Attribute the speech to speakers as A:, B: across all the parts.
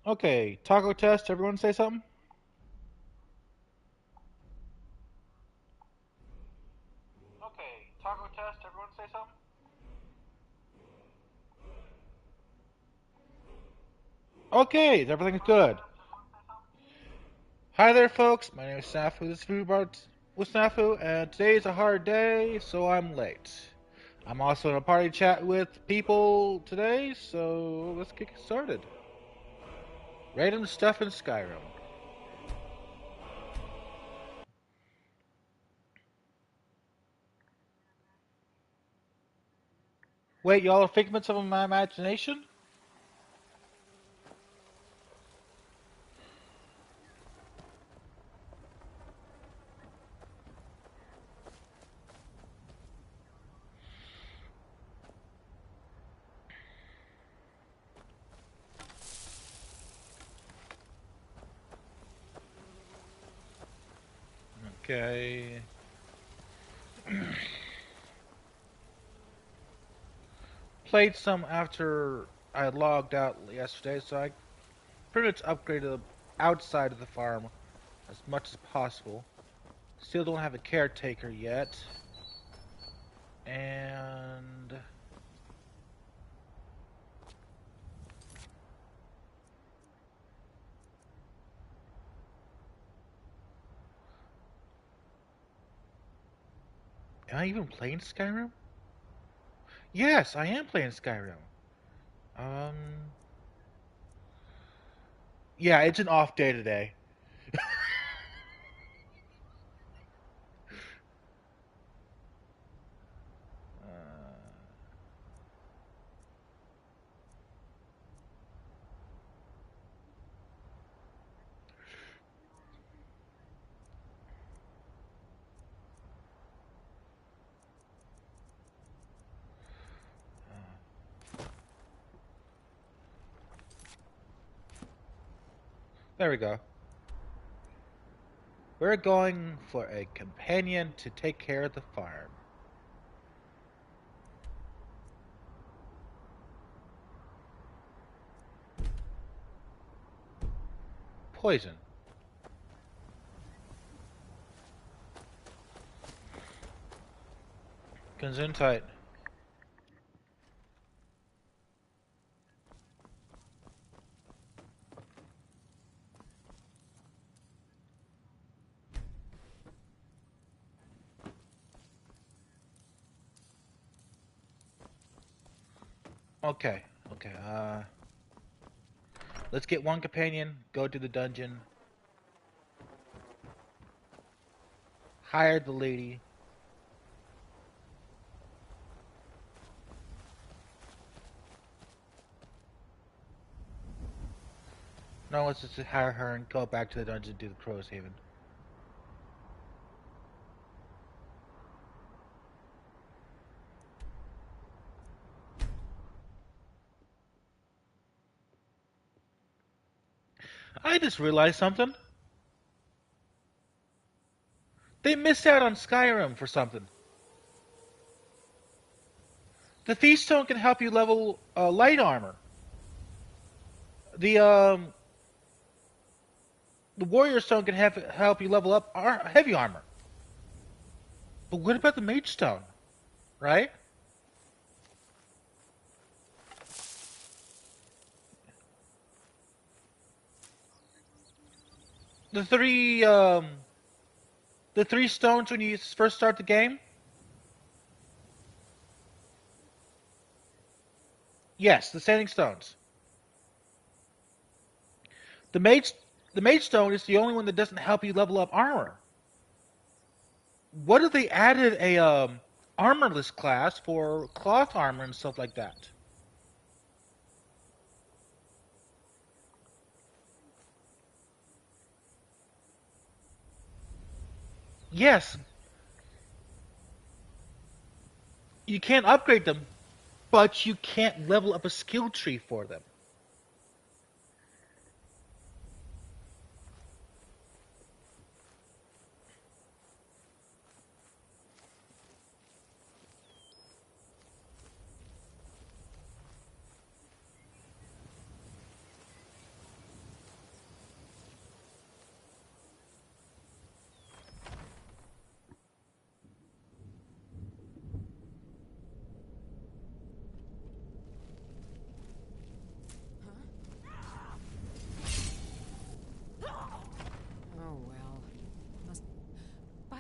A: Okay, taco test. Everyone say something. Okay, taco test. Everyone say something. Okay, everything's good. Hi there, folks. My name is Snafu. This is Food Bar with Snafu, and today's a hard day, so I'm late. I'm also in a party chat with people today, so let's get started. Random stuff in Skyrim. Wait, y'all are figments of my imagination? Okay. Played some after I logged out yesterday, so I pretty much upgraded the outside of the farm as much as possible. Still don't have a caretaker yet. And am I even playing Skyrim? Yes, I am playing Skyrim. Um, yeah, it's an off day today. There we go. We're going for a companion to take care of the farm. Poison. Gesundheit. Okay, okay. Let's get one companion. Go to the dungeon. Hire the lady. No, let's just hire her and go back to the dungeon to do the Crow's Haven. I just realized something. They missed out on Skyrim for something. The Feast Stone can help you level light armor. The the Warrior Stone can help you level up heavy armor. But what about the Mage Stone? Right? The three stones when you first start the game. Yes, the Standing Stones. The Mage the Mage Stone is the only one that doesn't help you level up armor. What if they added a armorless class for cloth armor and stuff like that? Yes, you can't upgrade them, but you can't level up a skill tree for them.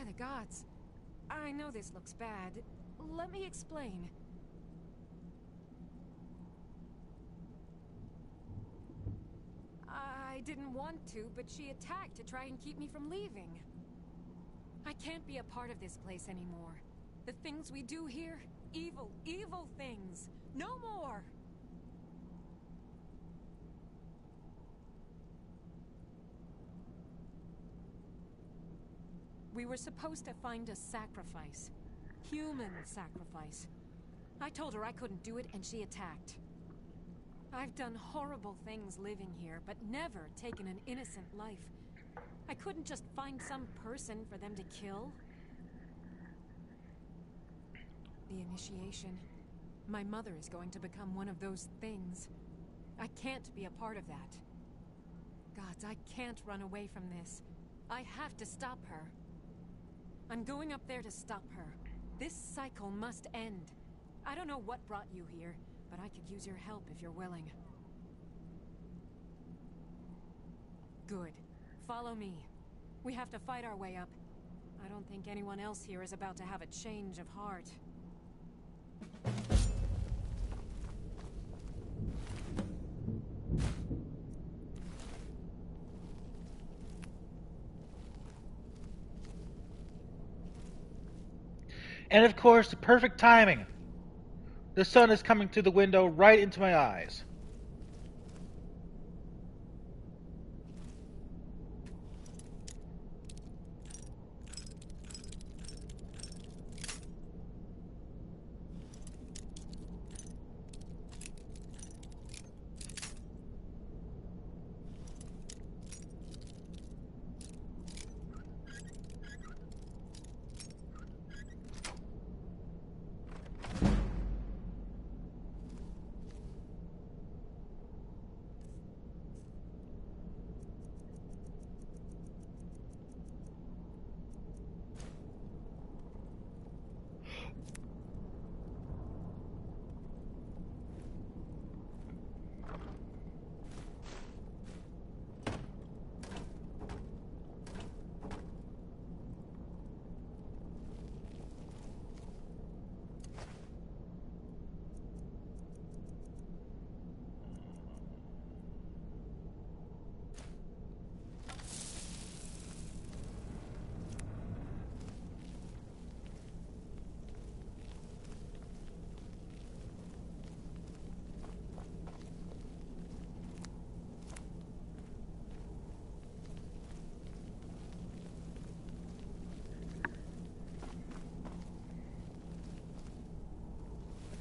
B: the gods. I know this looks bad. Let me explain. I didn't want to, but she attacked to try and keep me from leaving. I can't be a part of this place anymore. The things we do here, evil, evil things. No more! We were supposed to find a sacrifice. Human sacrifice. I told her I couldn't do it, and she attacked. I've done horrible things living here, but never taken an innocent life. I couldn't just find some person for them to kill. The initiation. My mother is going to become one of those things. I can't be a part of that. Gods, I can't run away from this. I have to stop her. I'm going up there to stop her. This cycle must end. I don't know what brought you here, but I could use your help if you're willing. Good. Follow me. We have to fight our way up. I don't think anyone else here is about to have a change of heart.
A: And of course, the perfect timing. The sun is coming through the window right into my eyes.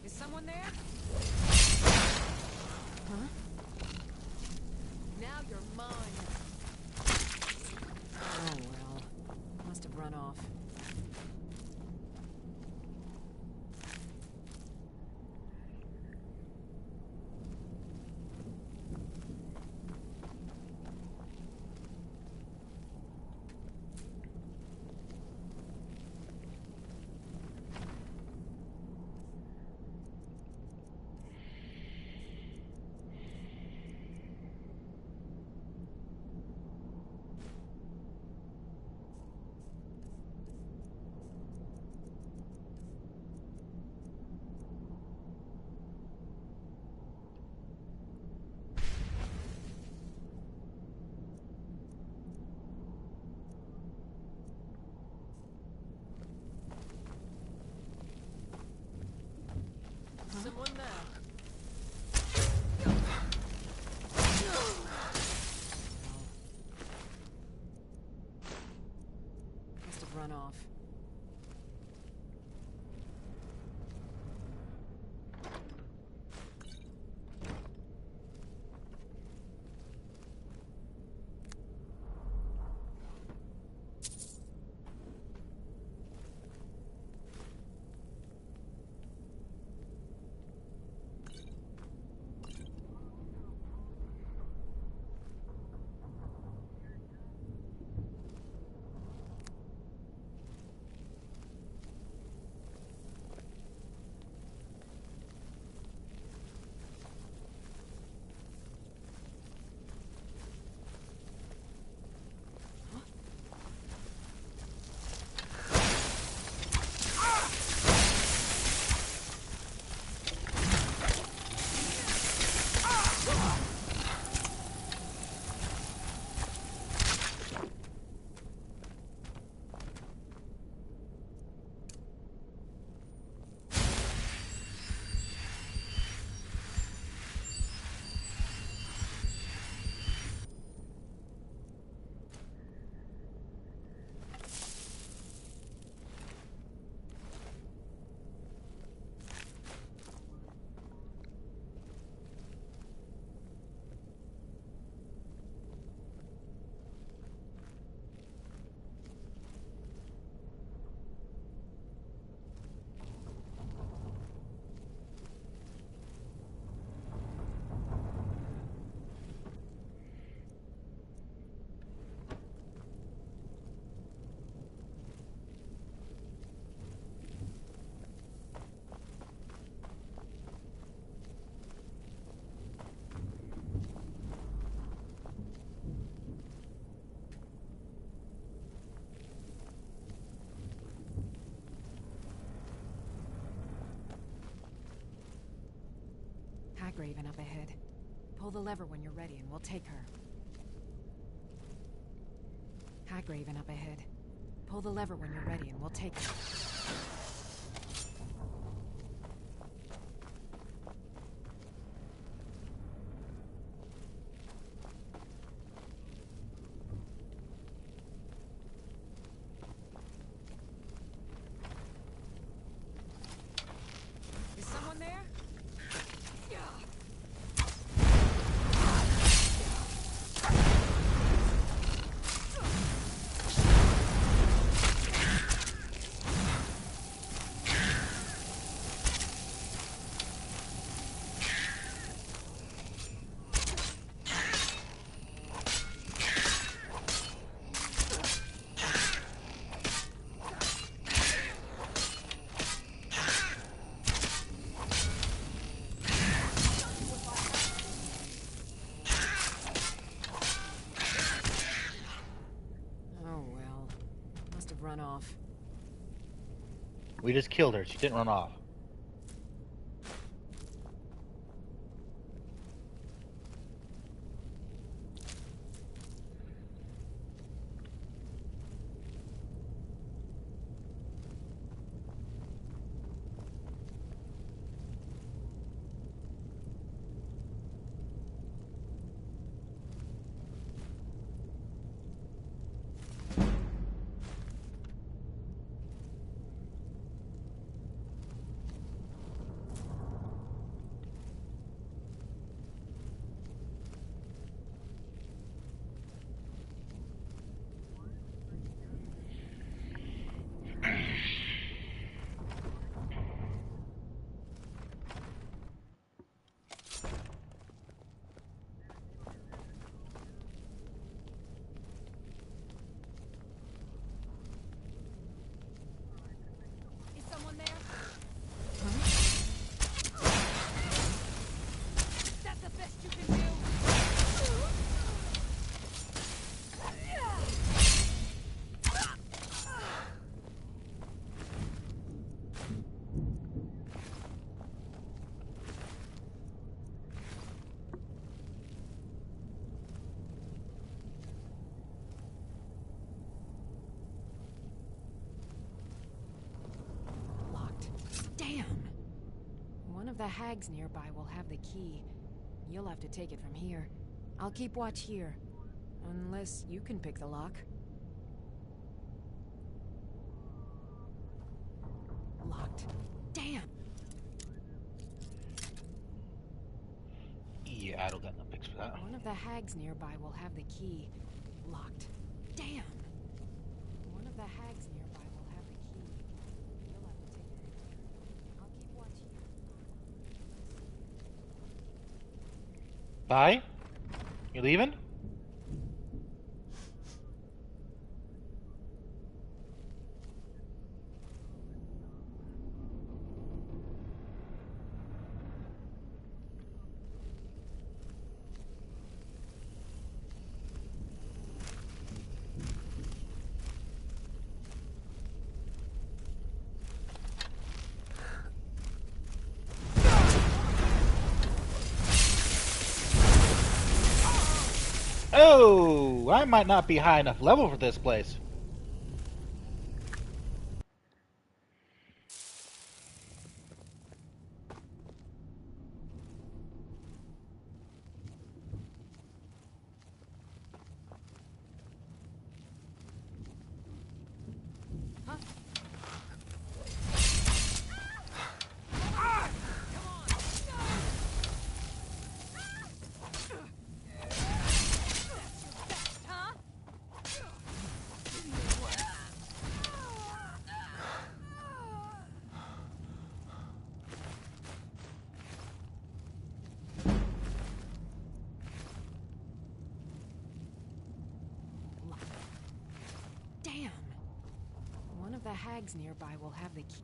B: Is someone there? Huh? Now you're mine. Oh well. Must have run off. Hagraven up ahead. Pull the lever when you're ready and we'll take her. Hagraven up ahead. Pull the lever when you're ready and we'll take her. Is someone there? Oh well. Must have run off.
A: We just killed her. She didn't run off.
B: Is someone there? Is that the best you can do? Locked. Damn! One of the hags nearby will have the key. You'll have to take it from here. I'll keep watch here. Unless you can pick the lock. Locked. Damn!
A: Yeah, I don't got no picks for that.
B: One of the hags nearby will have the key. Locked. Damn! One of the hags nearby will have the key. You'll have to take it from here. I'll keep watch here.
A: Bye? You leaving? Oh, I might not be high enough level for this place.
B: Damn! One of the hags nearby will have the key.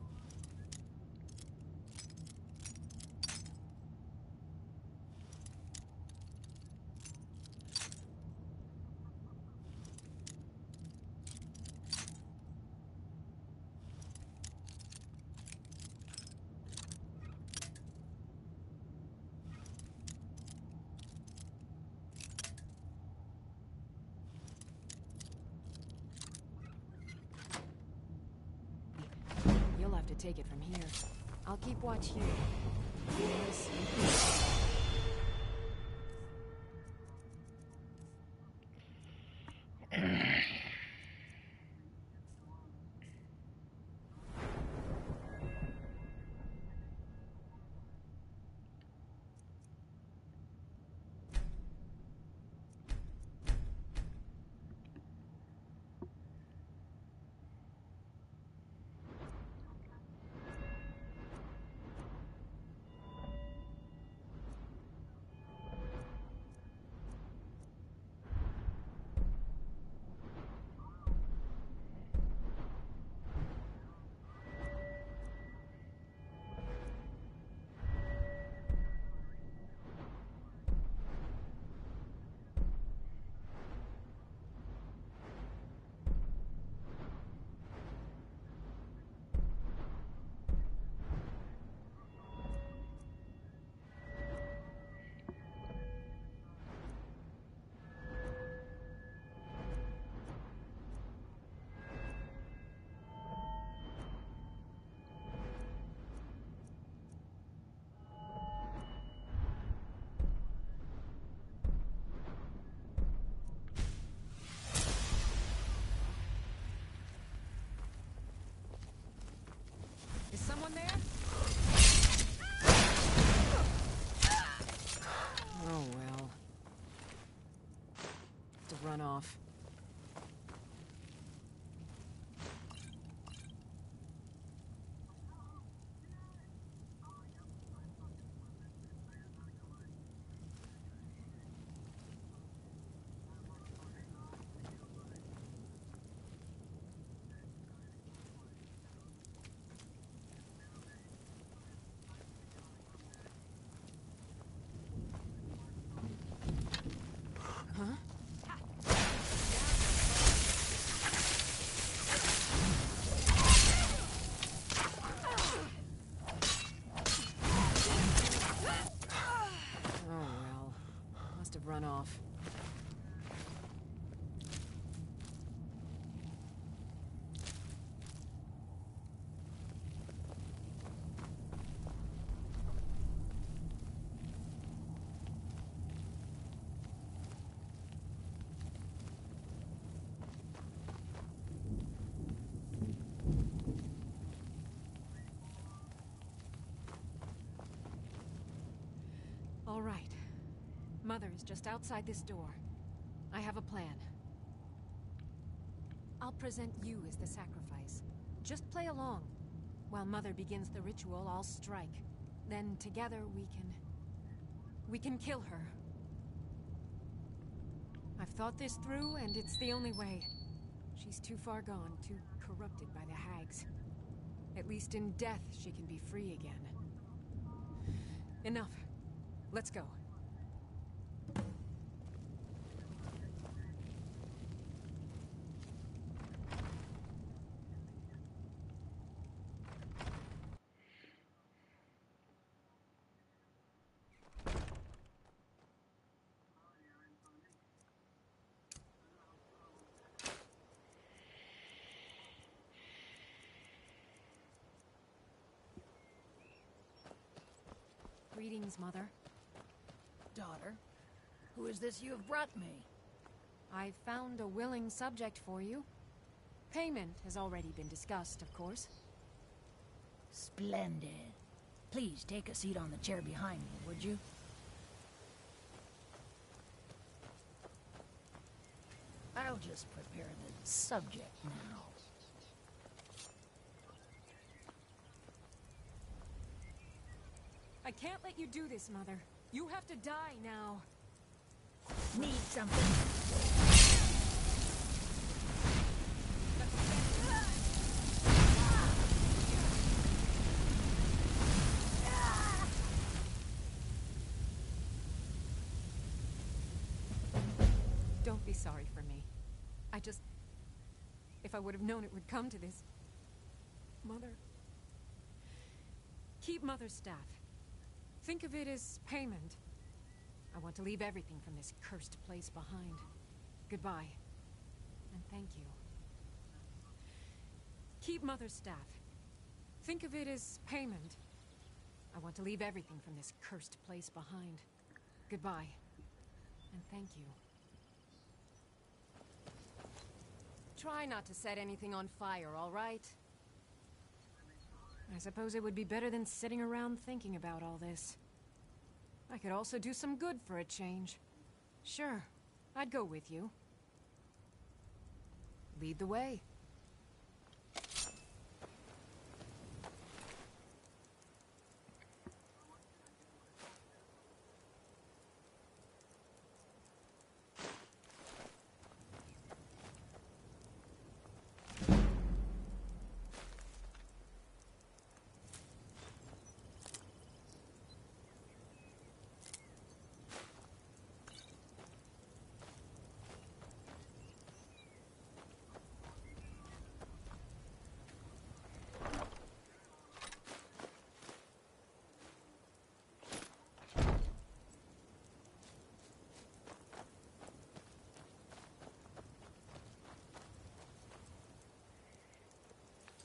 B: have to take it from here. I'll keep watch here. Yes. Is someone there? Oh well. To run off. Run off. All right. Mother is just outside this door. I have a plan. I'll present you as the sacrifice. Just play along. While Mother begins the ritual, I'll strike. Then together we can kill her. I've thought this through, and it's the only way. She's too far gone, too corrupted by the hags. At least in death, she can be free again. Enough. Let's go. Greetings, Mother.
C: Daughter, who is this you have brought me?
B: I've found a willing subject for you. Payment has already been discussed, of course.
C: Splendid. Please take a seat on the chair behind me, would you? I'll just prepare the subject now.
B: I can't let you do this, Mother. You have to die now.
C: Need something?
B: Don't be sorry for me. If I would have known it would come to this... Mother... Keep Mother's staff. Think of it as payment. I want to leave everything from this cursed place behind. Goodbye. And thank you. Keep Mother's staff. Think of it as payment. I want to leave everything from this cursed place behind. Goodbye. And thank you. Try not to set anything on fire, all right? I suppose it would be better than sitting around thinking about all this. I could also do some good for a change. Sure, I'd go with you. Lead the way.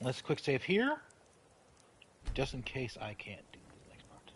A: Let's quick save here, just in case I can't do the next part.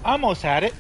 A: Almost had it.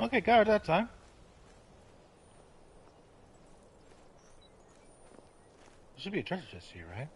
A: Okay, got it that time. There should be a treasure chest here, right?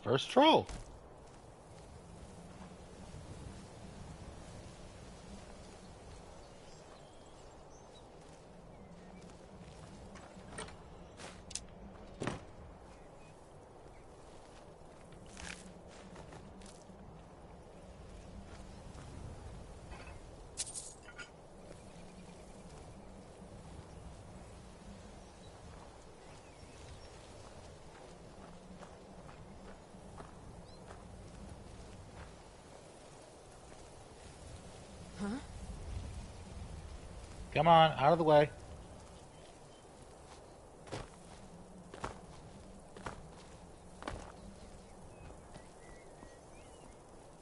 A: My first troll.
B: Huh?
A: Come on, out of the way.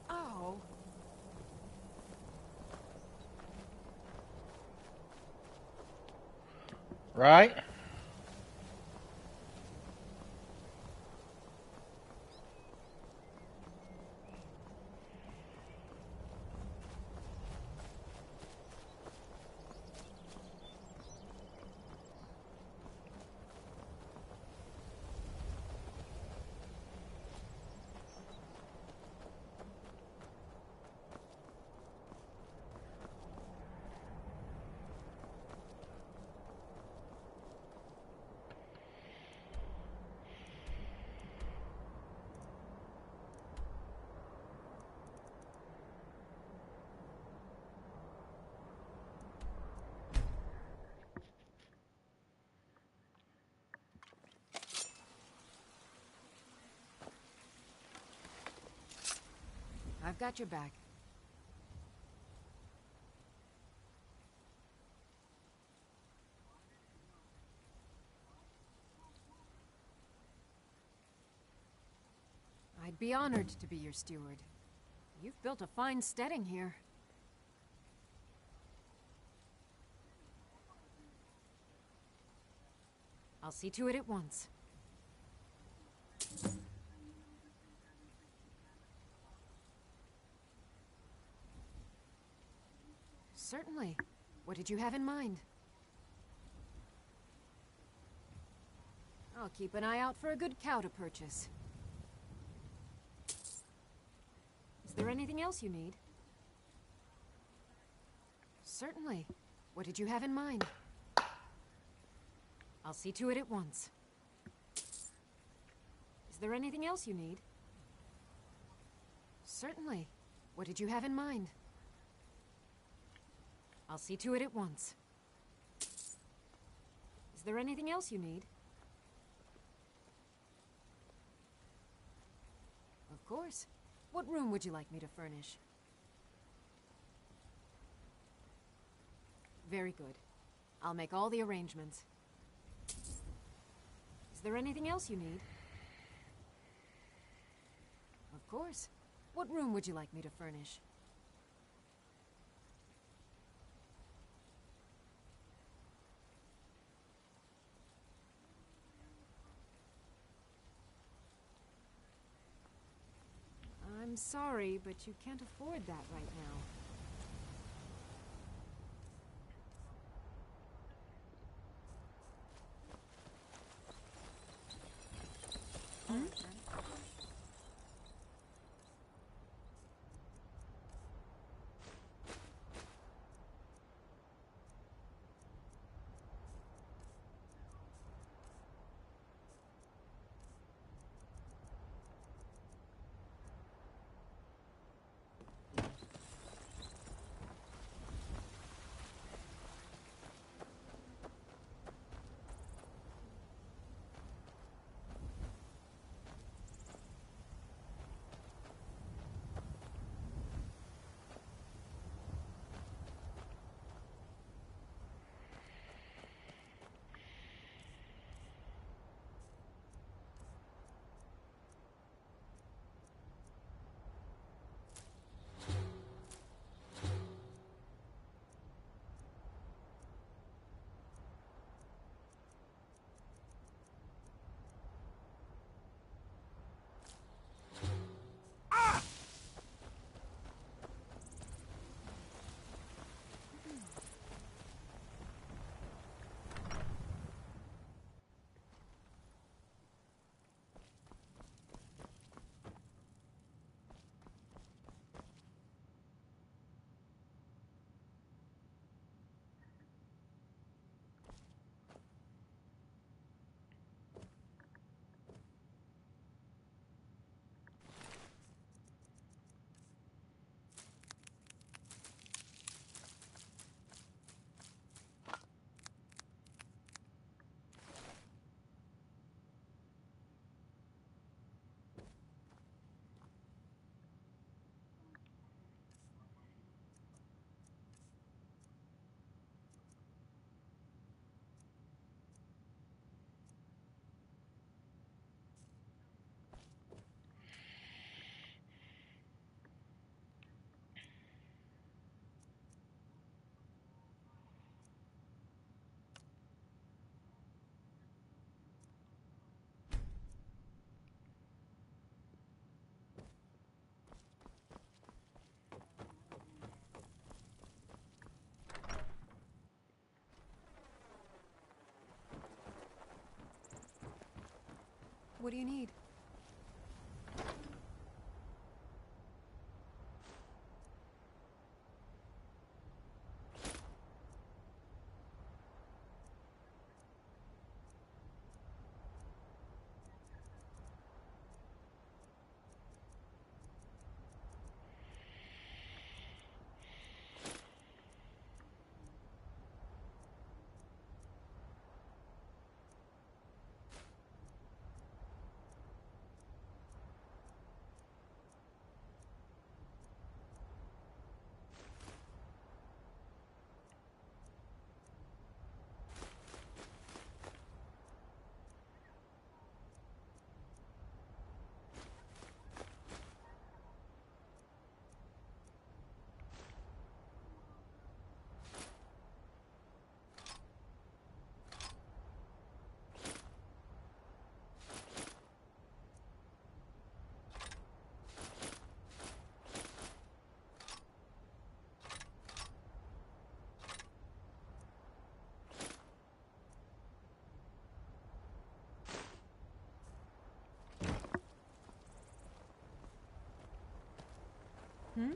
B: Oh.
A: Right?
B: I've got your back. I'd be honored to be your steward. You've built a fine steading here. I'll see to it at once. Certainly. What did you have in mind? I'll keep an eye out for a good cow to purchase. Is there anything else you need? Certainly. What did you have in mind? I'll see to it at once. Is there anything else you need? Certainly. What did you have in mind? I'll see to it at once. Is there anything else you need? course. What room would you like me to furnish? Very good. I'll make all the arrangements. Is there anything else you need? Of course. What room would you like me to furnish? I'm sorry, but you can't afford that right now. What do you need? Hmm?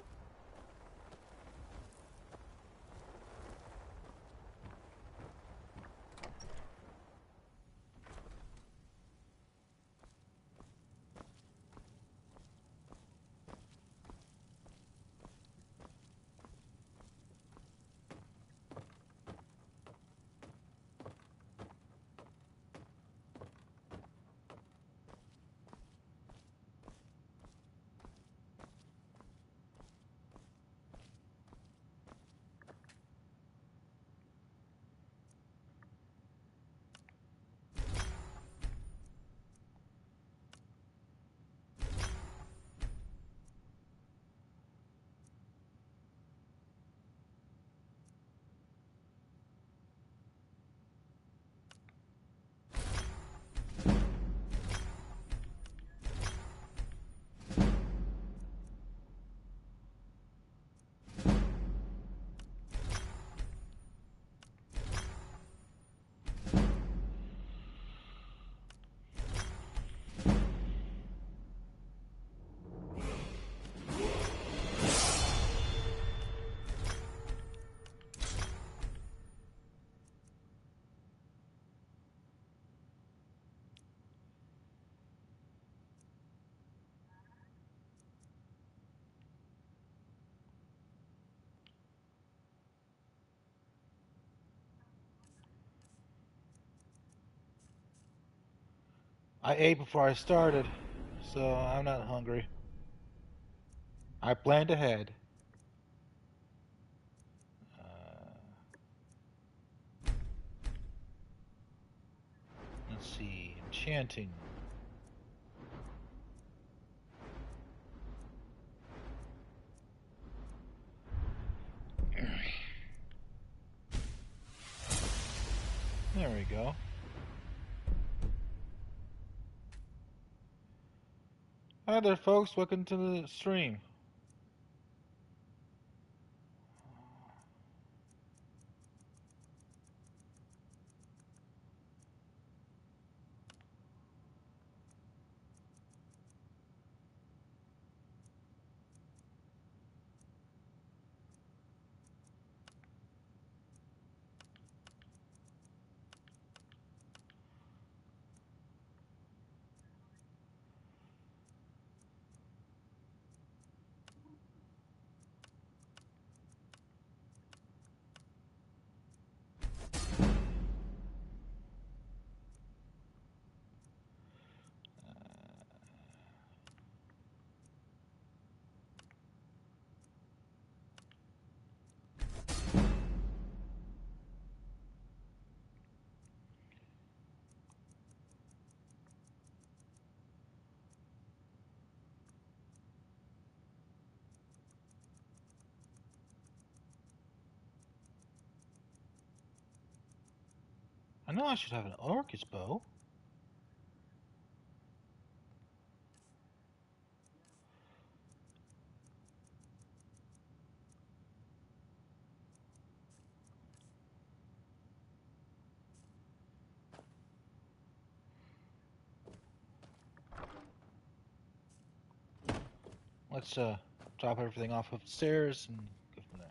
A: I ate before I started, so I'm not hungry. I planned ahead. Let's see. Enchanting. There we go. Hi there, folks. Welcome to the stream. I know I should have an Orcus bow. Let's drop everything off upstairs and go from there.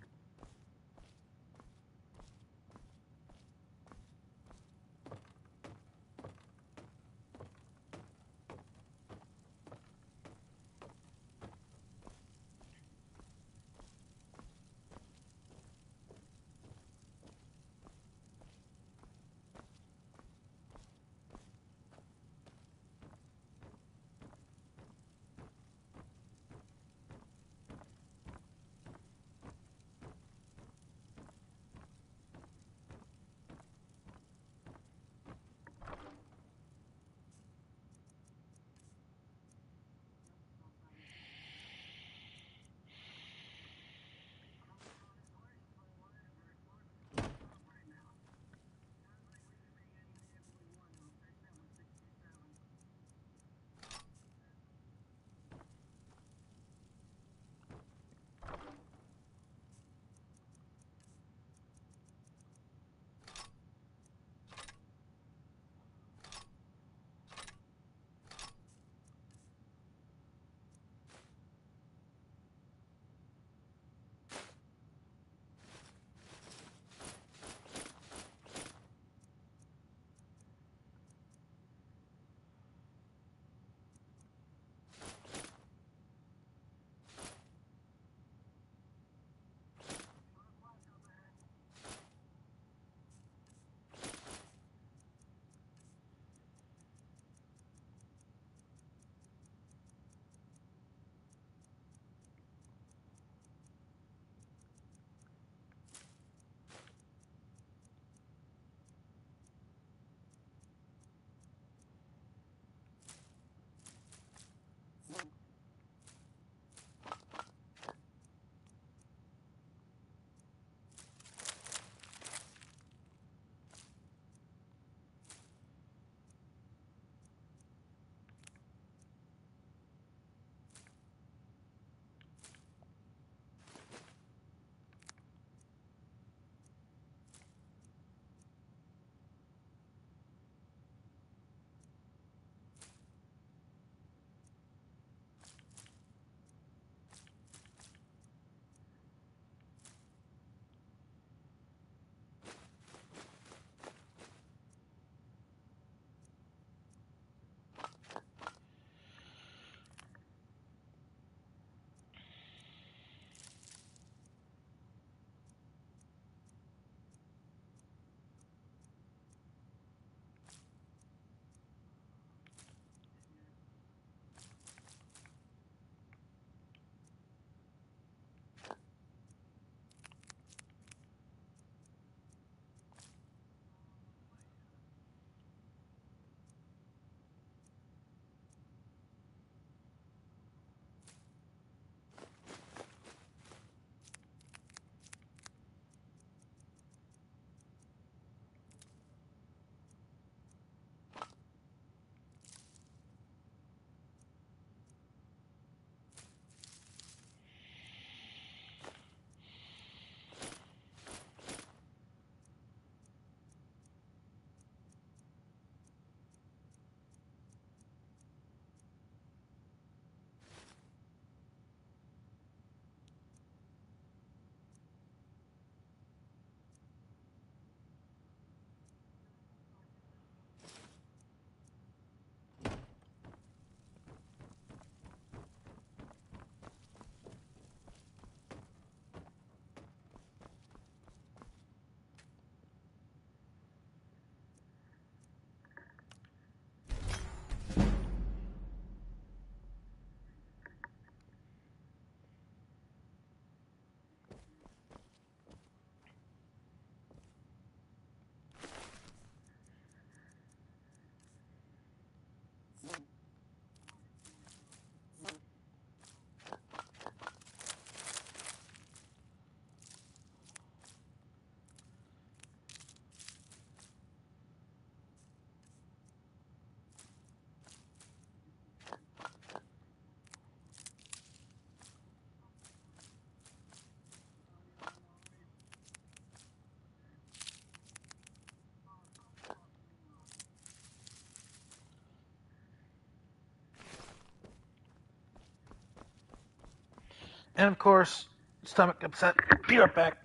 A: And of course, stomach upset. Be right back.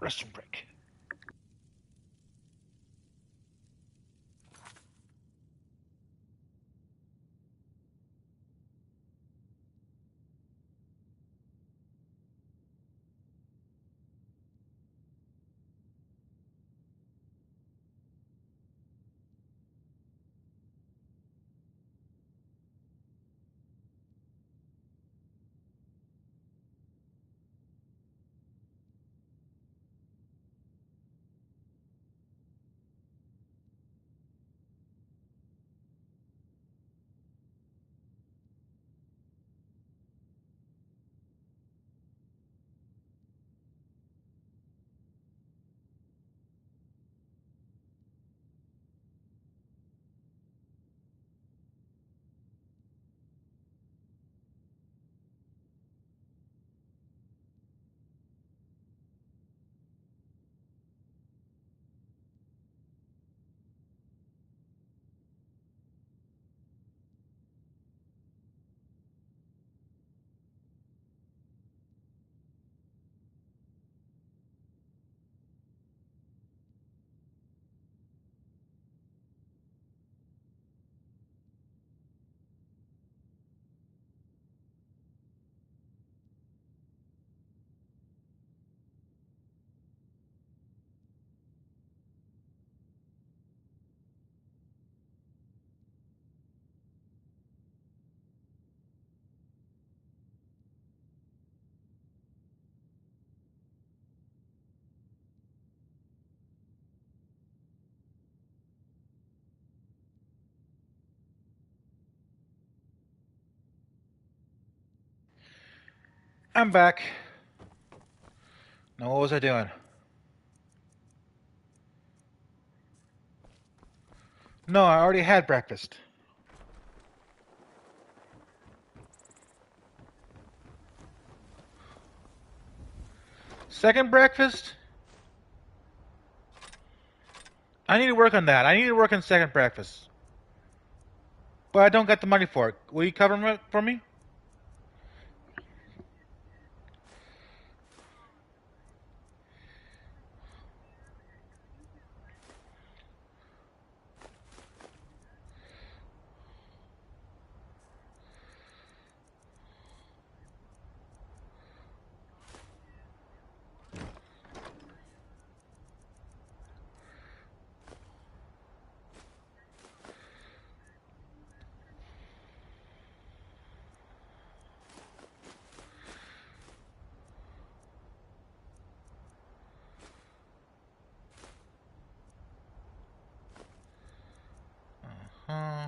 A: Restroom break. I'm back. Now, what was I doing? No, I already had breakfast. Second breakfast? I need to work on that. I need to work on second breakfast. But I don't got the money for it. Will you cover it for me? Uh,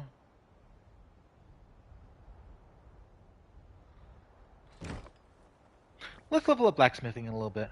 A: let's level up blacksmithing in a little bit.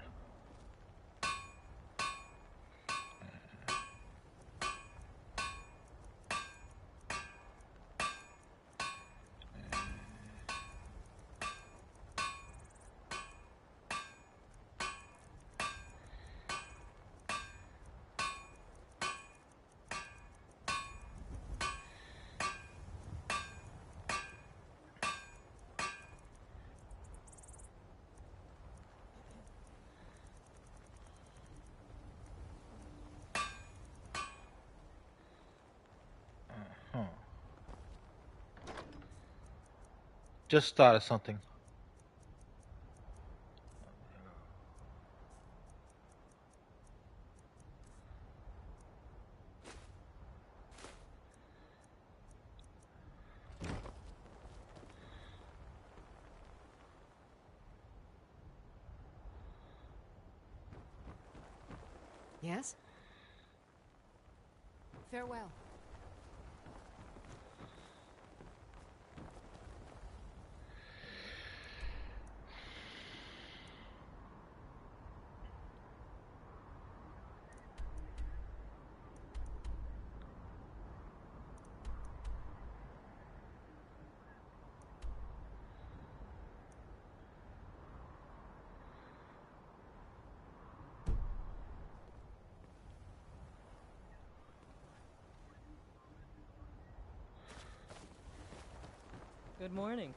A: Huh. Just thought of something.
B: Yes? Farewell.
D: Good morning.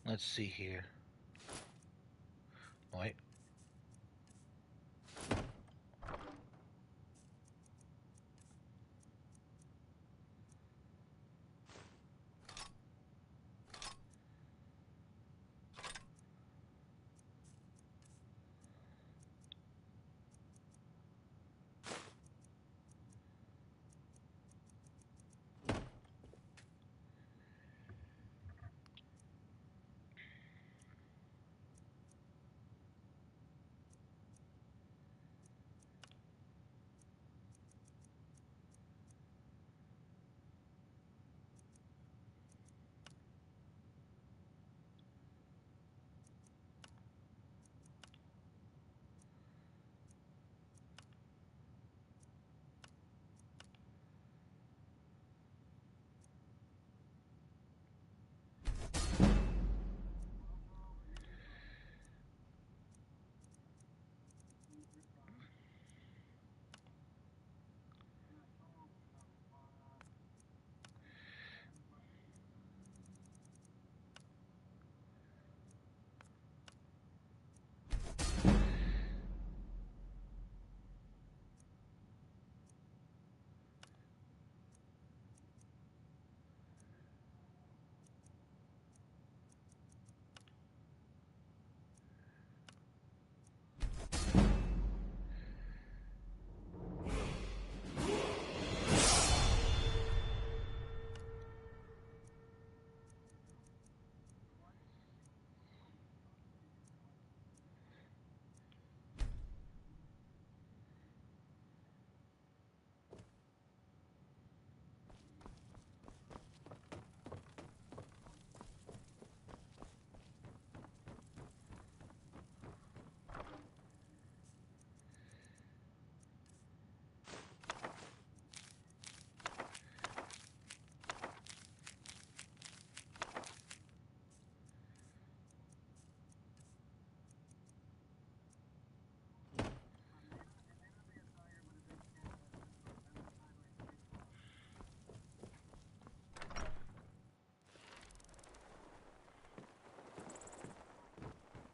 A: Let's see here. Wait.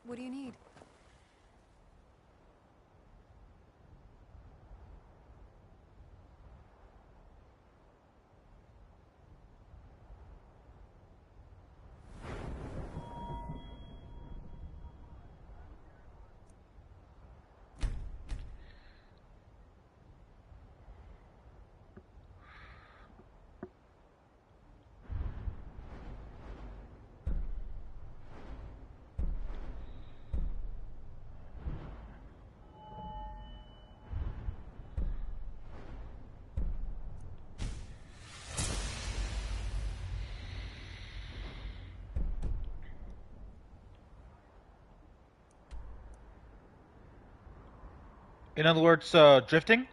B: What do you need?
A: In other words, drifting?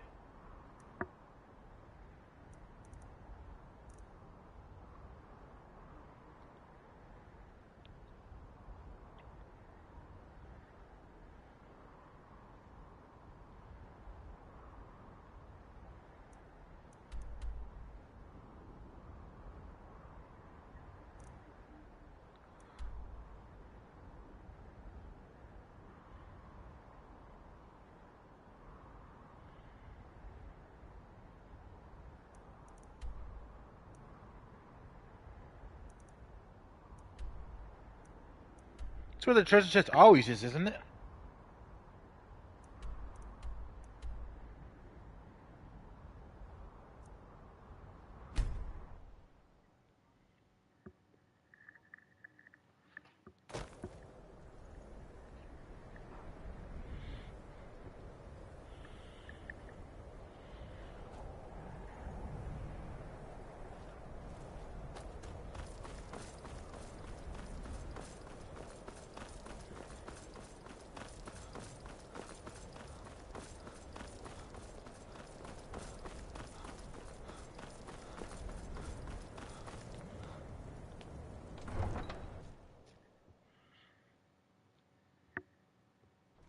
A: That's where the treasure chest always is, isn't it?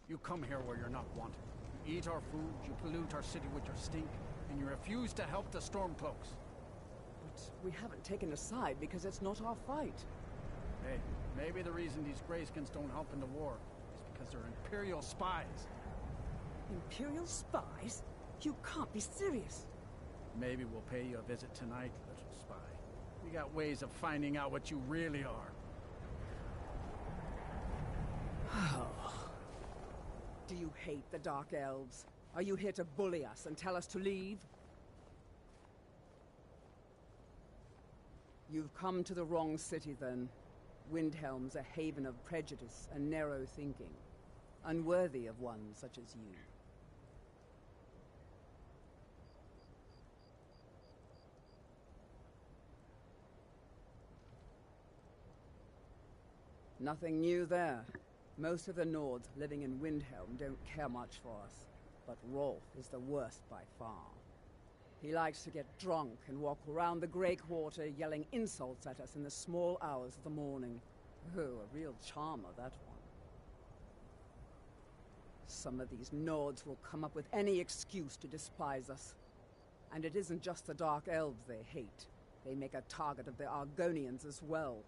D: You come here where you're not wanted. You eat our food, you pollute our city with your stink, and you refuse to help the Stormcloaks.
E: But we haven't taken a side because it's not our fight.
D: Hey, maybe the reason these Greyskins don't help in the war is because they're Imperial spies.
C: Imperial spies? You can't be serious.
D: Maybe we'll pay you a visit tonight, little spy. We got ways of finding out what you really are.
C: Do you hate the Dark Elves? Are you here to bully us and tell us to leave? You've come to the wrong city, then. Windhelm's a haven of prejudice and narrow thinking, unworthy of one such as you. Nothing new there. Most of the Nords living in Windhelm don't care much for us, but Rolf is the worst by far. He likes to get drunk and walk around the Grey Quarter yelling insults at us in the small hours of the morning. Oh, a real charmer, that one. Some of these Nords will come up with any excuse to despise us. And it isn't just the Dark Elves they hate. They make a target of the Argonians as well.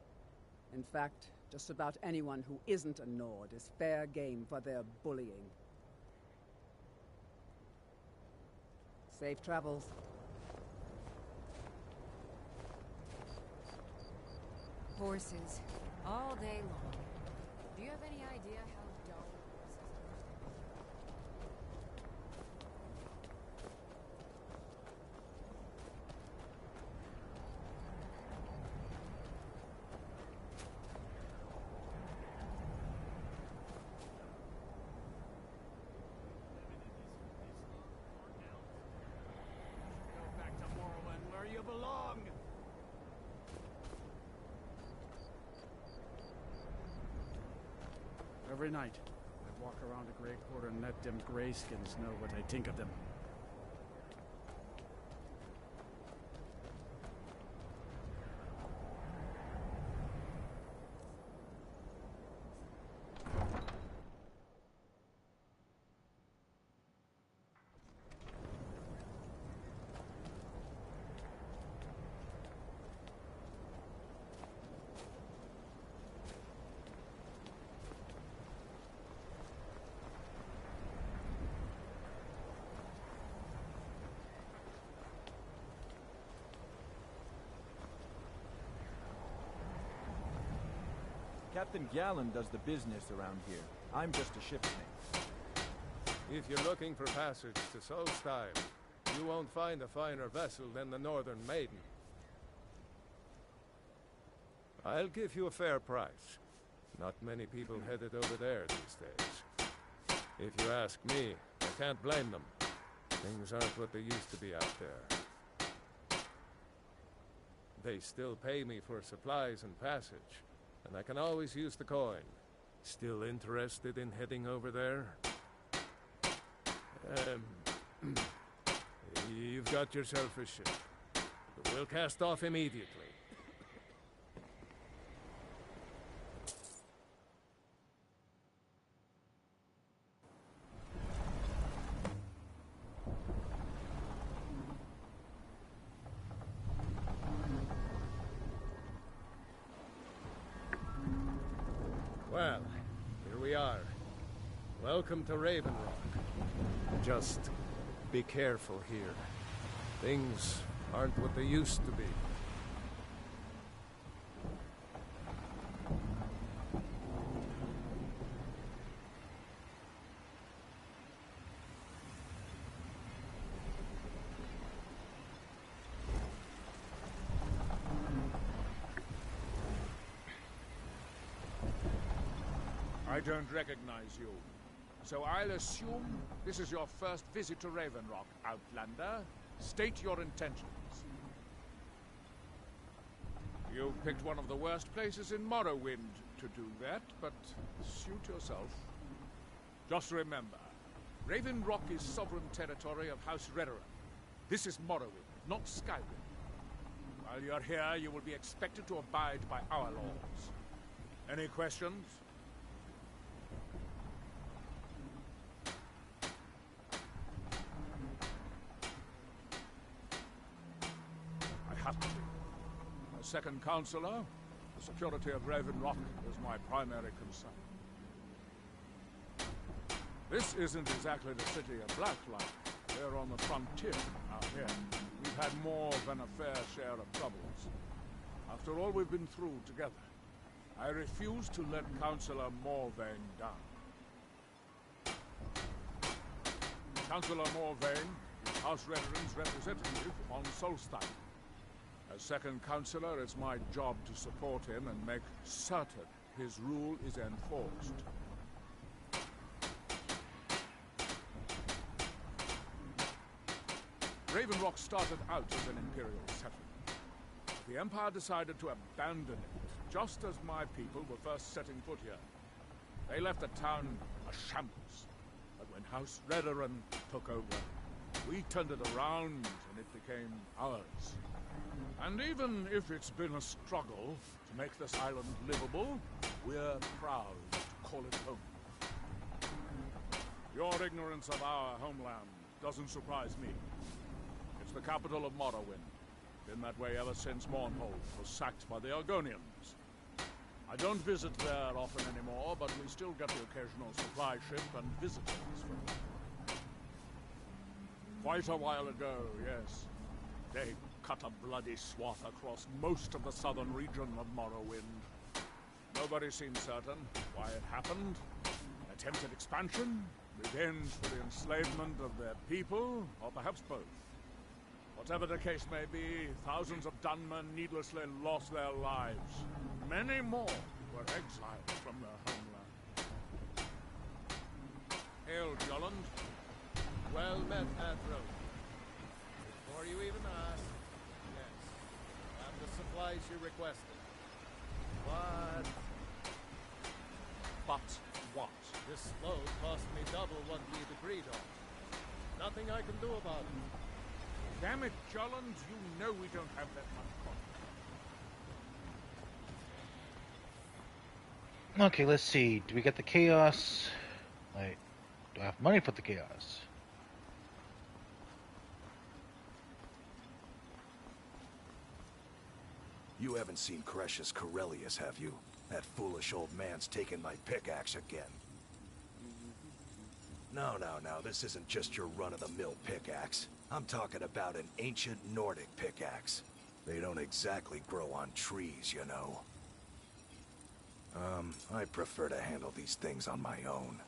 C: In fact, just about anyone who isn't a Nord is fair game for their bullying. Safe travels.
B: Horses, all day long. Do you have any idea how dull
D: Go back to Morrowind where you belong! Every night, I walk around the Grey Quarter and let them Greyskins know what I think of them.
E: Captain Gallen does the business around here. I'm just a ship's mate.
F: If you're looking for passage to Solstheim, you won't find a finer vessel than the Northern Maiden. I'll give you a fair price. Not many people headed over there these days. If you ask me, I can't blame them. Things aren't what they used to be out there. They still pay me for supplies and passage, and I can always use the coin. Still interested in heading over there? You've got yourself a ship. We'll cast off immediately. Well, here we are. Welcome to Raven Rock. Just be careful here. Things aren't what they used to be.
G: I don't recognize you. So I'll assume this is your first visit to Raven Rock, Outlander. State your intentions. You picked one of the worst places in Morrowind to do that, but suit yourself. Just remember, Raven Rock is sovereign territory of House Redoran. This is Morrowind, not Skyrim. While you're here, you will be expected to abide by our laws. Any questions? I have to be. A second counselor, The security of Raven Rock is my primary concern. This isn't exactly the city of Blacklight. We're on the frontier out here. We've had more than a fair share of troubles. After all we've been through together, I refuse to let Councillor Morvain down. Councillor Morvain is House Redden's representative on Solstein. As second councillor, it's my job to support him and make certain his rule is enforced. Raven Rock started out as an Imperial settlement. The Empire decided to abandon it, just as my people were first setting foot here. They left the town a shambles. But when House Redderin took over, we turned it around and it became ours. And even if it's been a struggle to make this island livable, we're proud to call it home. Your ignorance of our homeland doesn't surprise me. It's the capital of Morrowind. Been that way ever since Mournhold was sacked by the Argonians. I don't visit there often anymore, but we still get the occasional supply ship and visitors from it. Quite a while ago, yes. They cut a bloody swath across most of the southern region of Morrowind. Nobody seems certain why it happened. Attempted expansion, revenge for the enslavement of their people, or perhaps both. Whatever the case may be, thousands of Dunmen needlessly lost their lives. Many more were exiled from their homeland. Hail, Jolland.
F: Well met, Athro. Before you even ask, yes, I have the supplies you requested.
G: But what?
F: This load cost me double what we'd agreed on. Nothing I can do about it.
G: Damn it, Jolland, you know we don't have that much coin.
A: Okay, let's see. Do we get the chaos? Wait, do I have money for the chaos?
H: You haven't seen Cretius Corellius, have you? That foolish old man's taken my pickaxe again. No, this isn't just your run-of-the-mill pickaxe. I'm talking about an ancient Nordic pickaxe. They don't exactly grow on trees, you know. I prefer to handle these things on my own.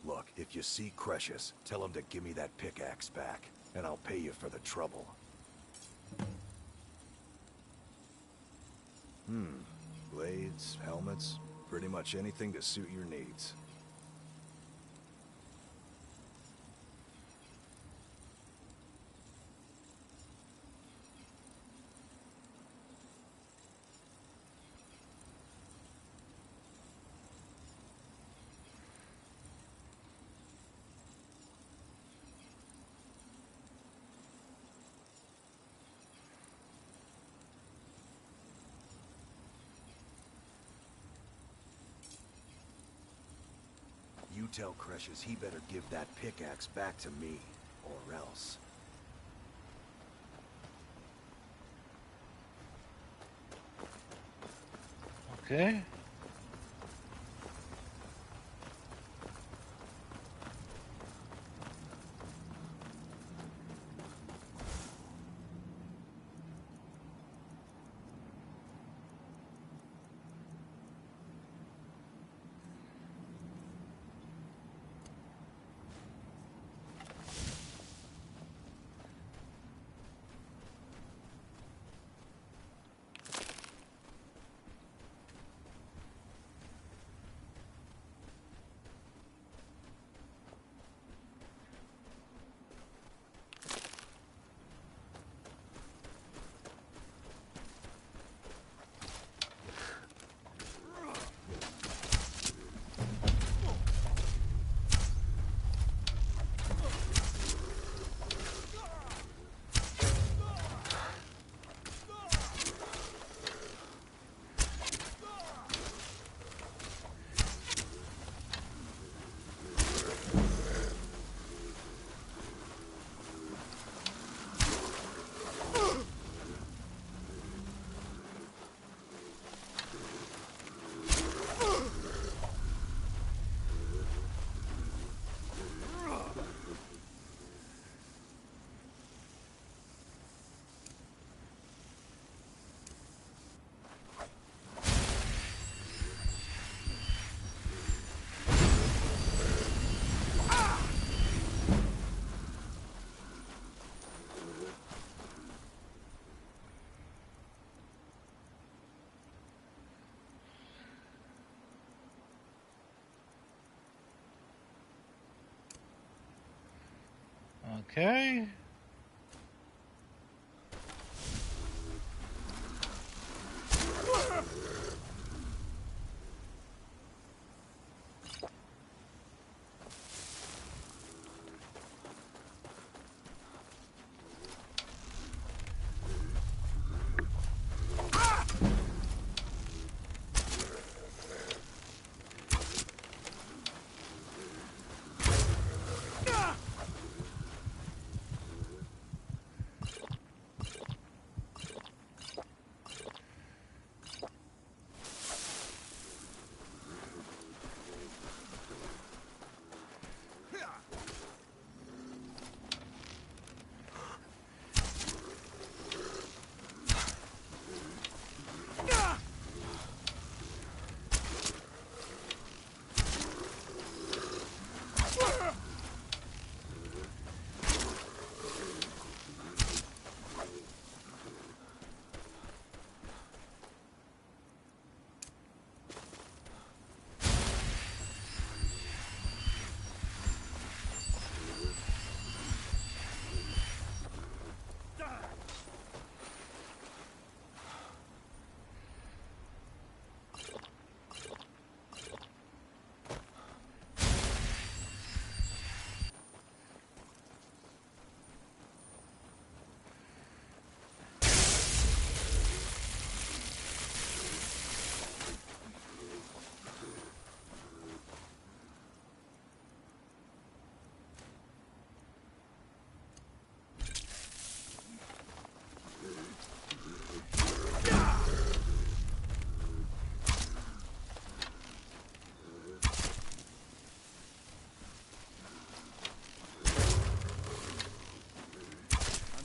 H: Look, if you see Cretius, tell him to give me that pickaxe back, and I'll pay you for the trouble. Blades, helmets, pretty much anything to suit your needs. You tell Cretius he better give that pickaxe back to me, or else.
A: Okay. Okay.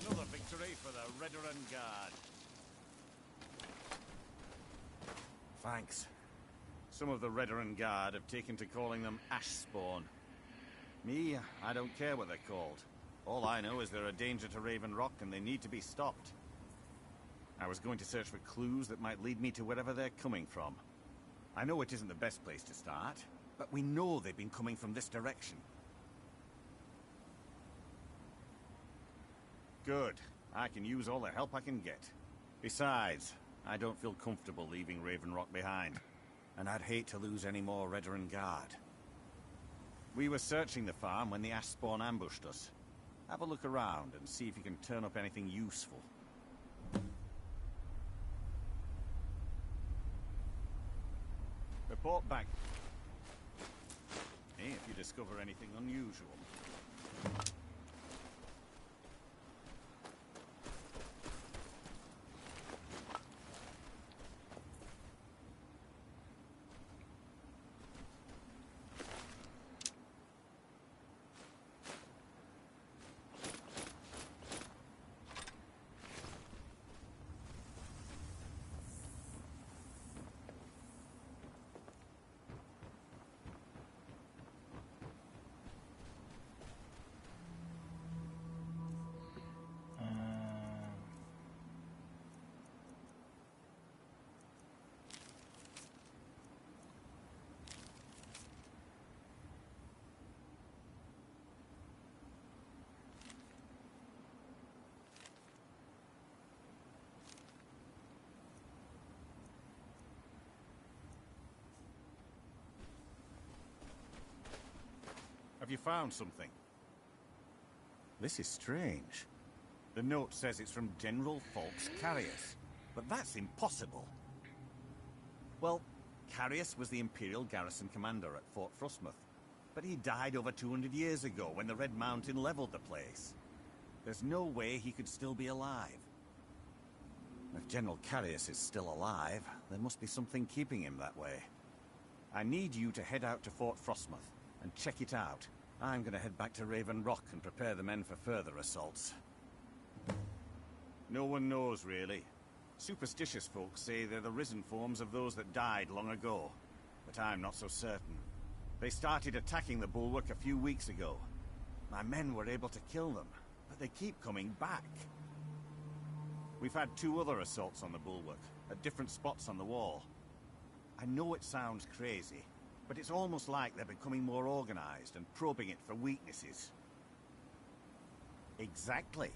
I: Another victory for the Redoran Guard. Thanks. Some of the Redoran Guard have taken to calling them Ashspawn. Me, I don't care what they're called. All I know is they're a danger to Raven Rock and they need to be stopped. I was going to search for clues that might lead me to wherever they're coming from. I know it isn't the best place to start, but we know they've been coming from this direction. Good. I can use all the help I can get. Besides, I don't feel comfortable leaving Raven Rock behind. And I'd hate to lose any more Redoran Guard. We were searching the farm when the Ashspawn ambushed us. Have a look around and see if you can turn up anything useful. Report back. Hey, if you discover anything unusual. Have you found something? This is strange. The note says it's from General Falks Carius, but that's impossible. Well, Carius was the Imperial garrison commander at Fort Frostmoth, but he died over 200 years ago when the Red Mountain leveled the place. There's no way he could still be alive. If General Carius is still alive, there must be something keeping him that way. I need you to head out to Fort Frostmoth and check it out. I'm gonna head back to Raven Rock and prepare the men for further assaults. No one knows, really. Superstitious folks say they're the risen forms of those that died long ago, but I'm not so certain. They started attacking the bulwark a few weeks ago. My men were able to kill them, but they keep coming back. We've had 2 other assaults on the bulwark, at different spots on the wall. I know it sounds crazy, but it's almost like they're becoming more organized and probing it for weaknesses. Exactly.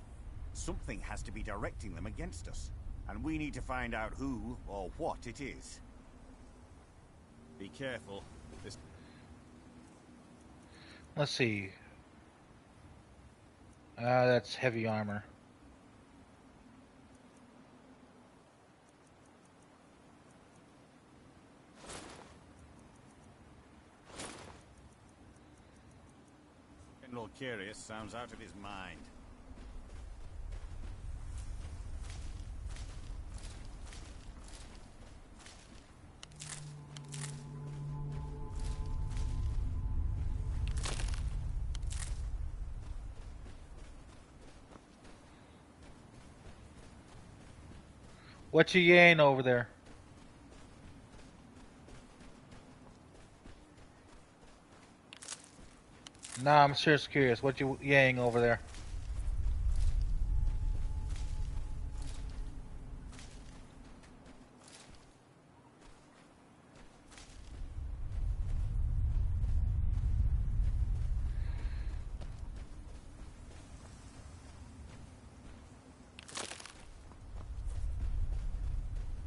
I: Something has to be directing them against us. And we need to find out who or what it is. Be careful. This...
A: Let's see. That's heavy armor.
I: General Curious sounds out of his mind.
A: What you yaying over there? Nah, I'm serious curious. What you yaying over there?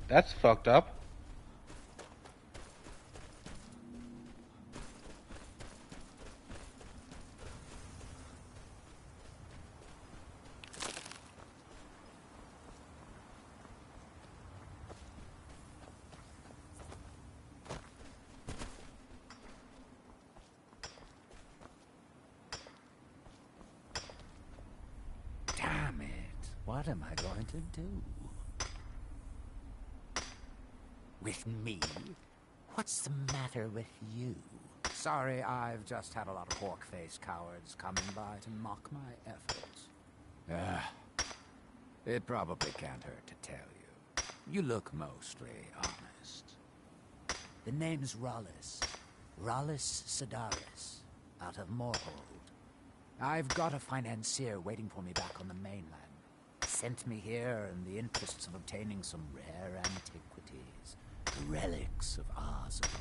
A: That's fucked up.
J: Damn it. What am I going to do? With me? What's the matter with you?
D: Sorry, I've just had a lot of pork-faced cowards coming by to mock my efforts.
J: It probably can't hurt to tell you. You look mostly honest. The name's Rollis. Rollis Sedaris, out of Moorhold. I've got a financier waiting for me back on the mainland. Sent me here in the interests of obtaining some rare antiquities. The relics of Arzabal.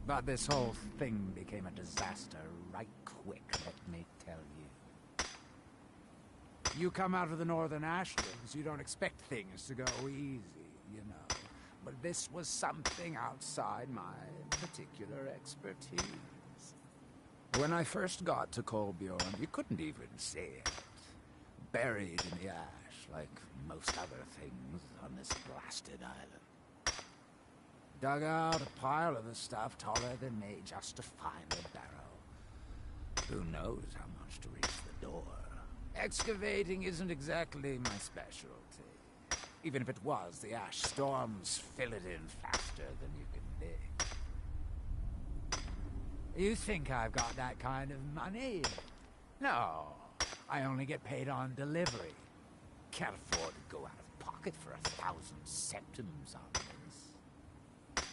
J: But this whole thing became a disaster right quick, let me tell you.
D: You come out of the Northern Ashlands, you don't expect things to go easy, you know. But this was something outside my particular expertise.
J: When I first got to Kolbjorn, you couldn't even see it. Buried in the ash, like most other things on this blasted island.
D: Dug out a pile of the stuff taller than me just to find a barrel.
J: Who knows how much to reach the door?
D: Excavating isn't exactly my specialty. Even if it was, the ash storms fill it in faster than you can dig. You think I've got that kind of money? No, I only get paid on delivery. Can't afford to go out of pocket for 1,000 septims on this.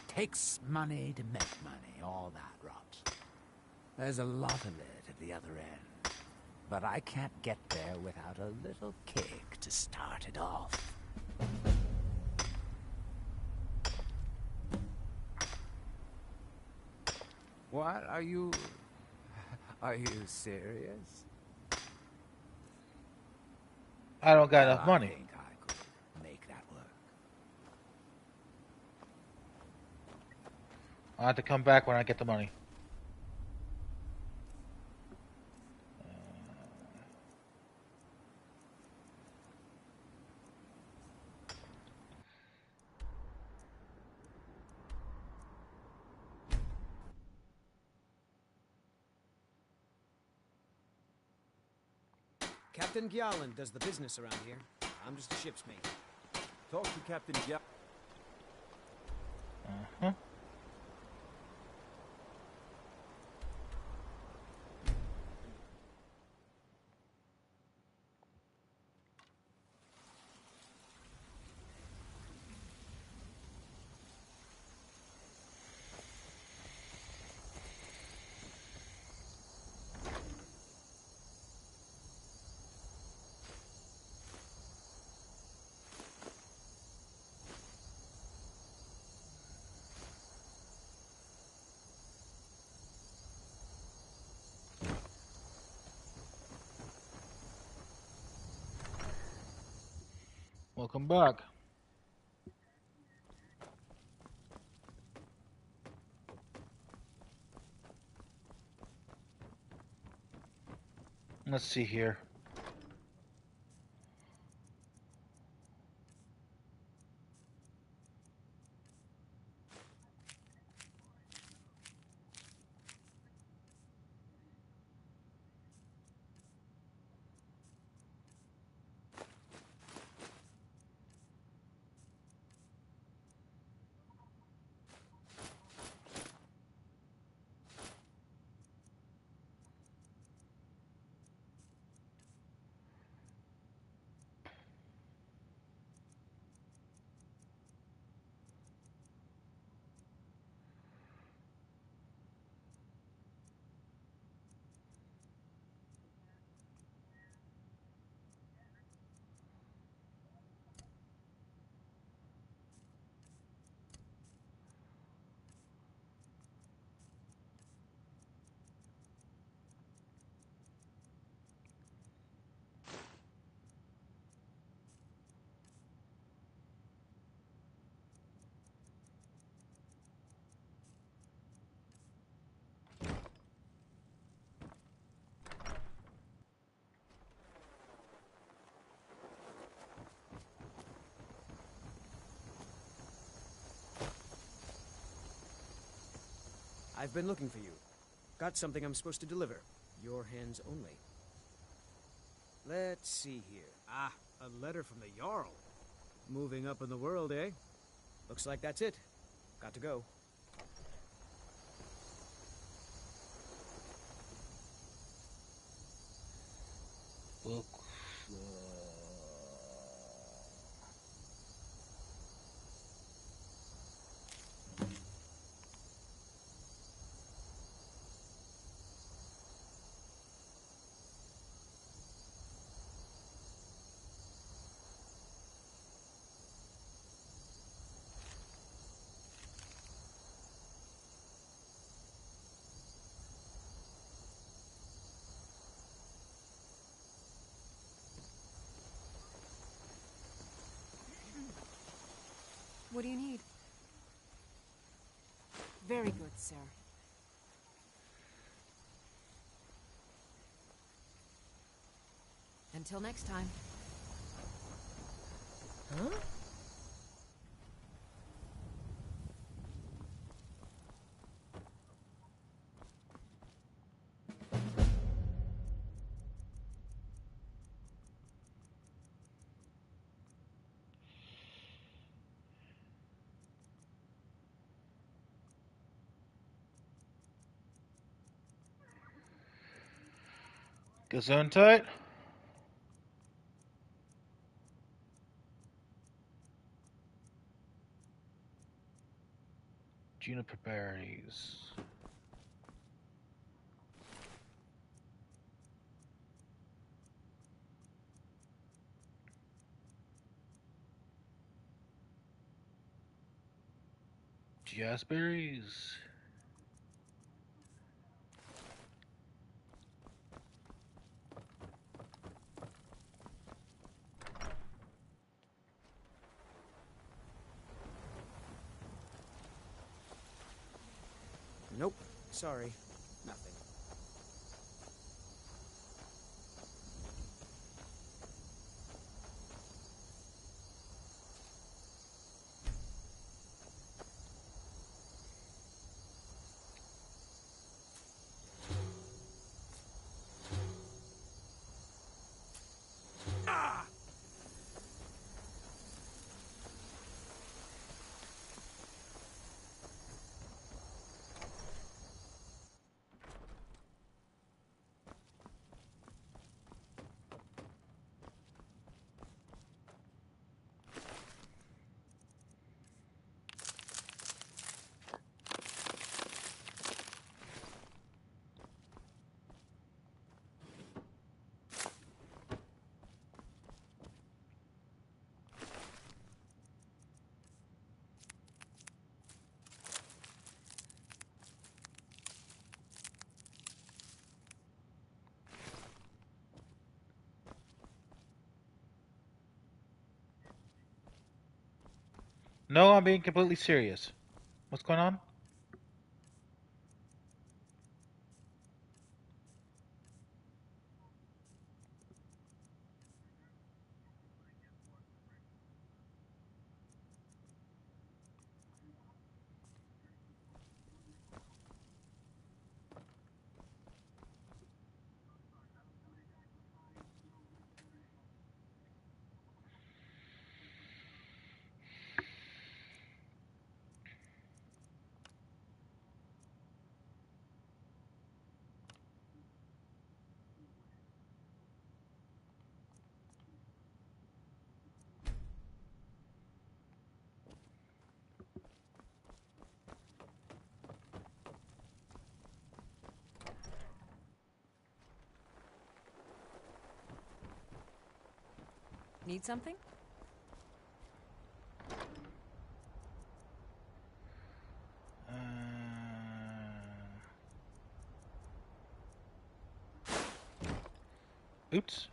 D: Takes money to make money, all that rot. There's a lot of it at the other end. But I can't get there without a little kick to start it off. What? Are you serious?
A: I don't got enough
D: I
A: money.
D: think I could make that work.
A: I'll have to come back when I get the money.
K: Captain Gjalland does the business around here. I'm just a ship's mate.
E: Talk to Captain Gya...
A: Uh-huh. Welcome back. Let's see here.
K: I've been looking for you. Got something I'm supposed to deliver. Your hands only. Let's see here. Ah, a letter from the Jarl. Moving up in the world, eh? Looks like that's it. Got to go.
A: Look.
B: What do you need? Very good, sir. Until next time.
K: Huh?
A: Gesundheit. Juniper berries. Jazzberries.
K: Nope. Sorry. Nothing.
A: No, I'm being completely serious. What's going on?
B: Need something?
A: Oops.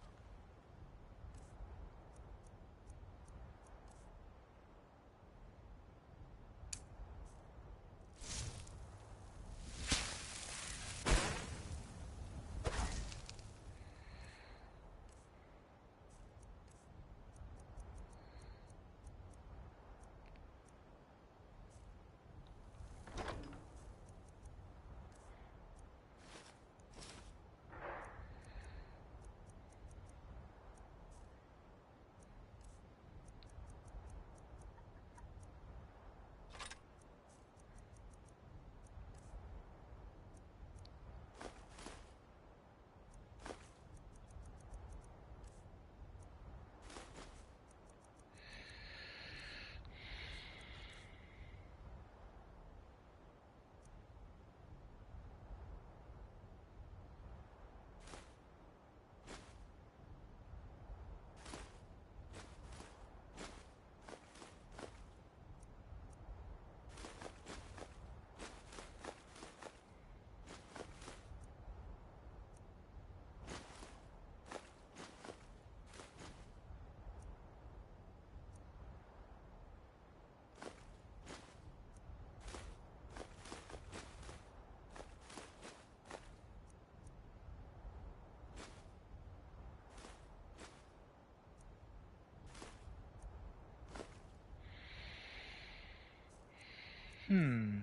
A: Hmm.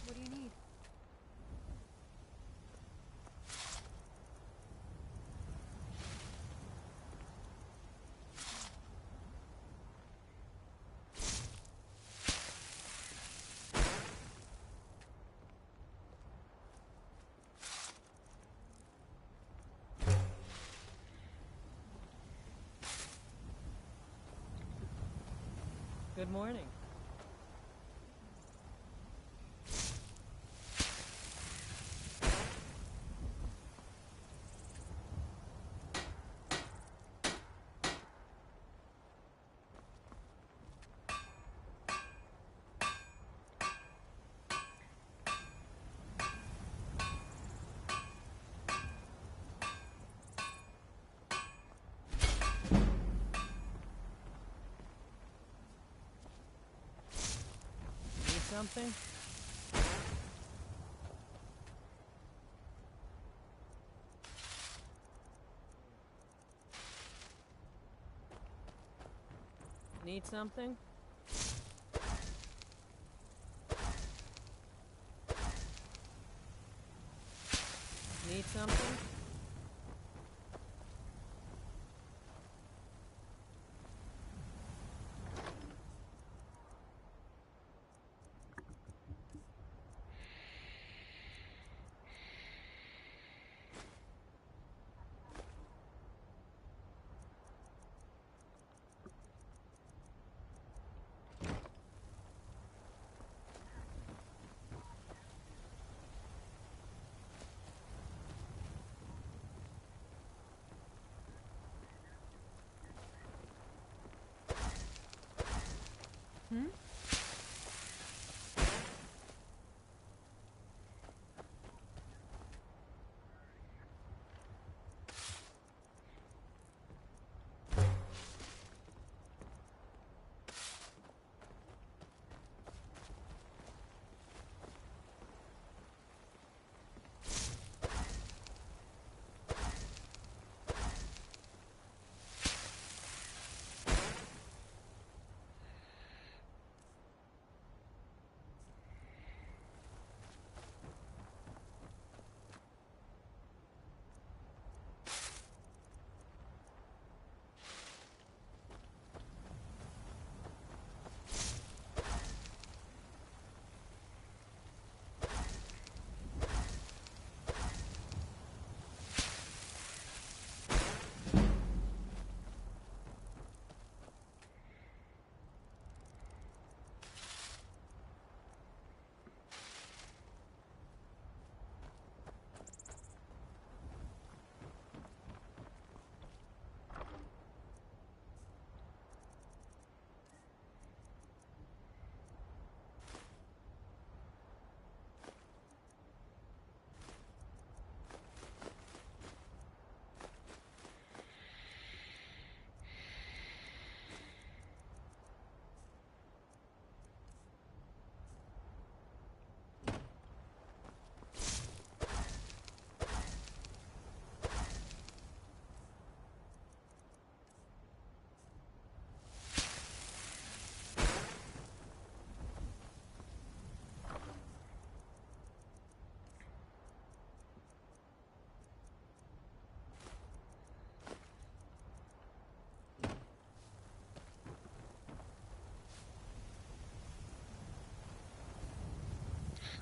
B: What do you need?
L: Good morning. Need something? Need something? Need something?
B: Hmm?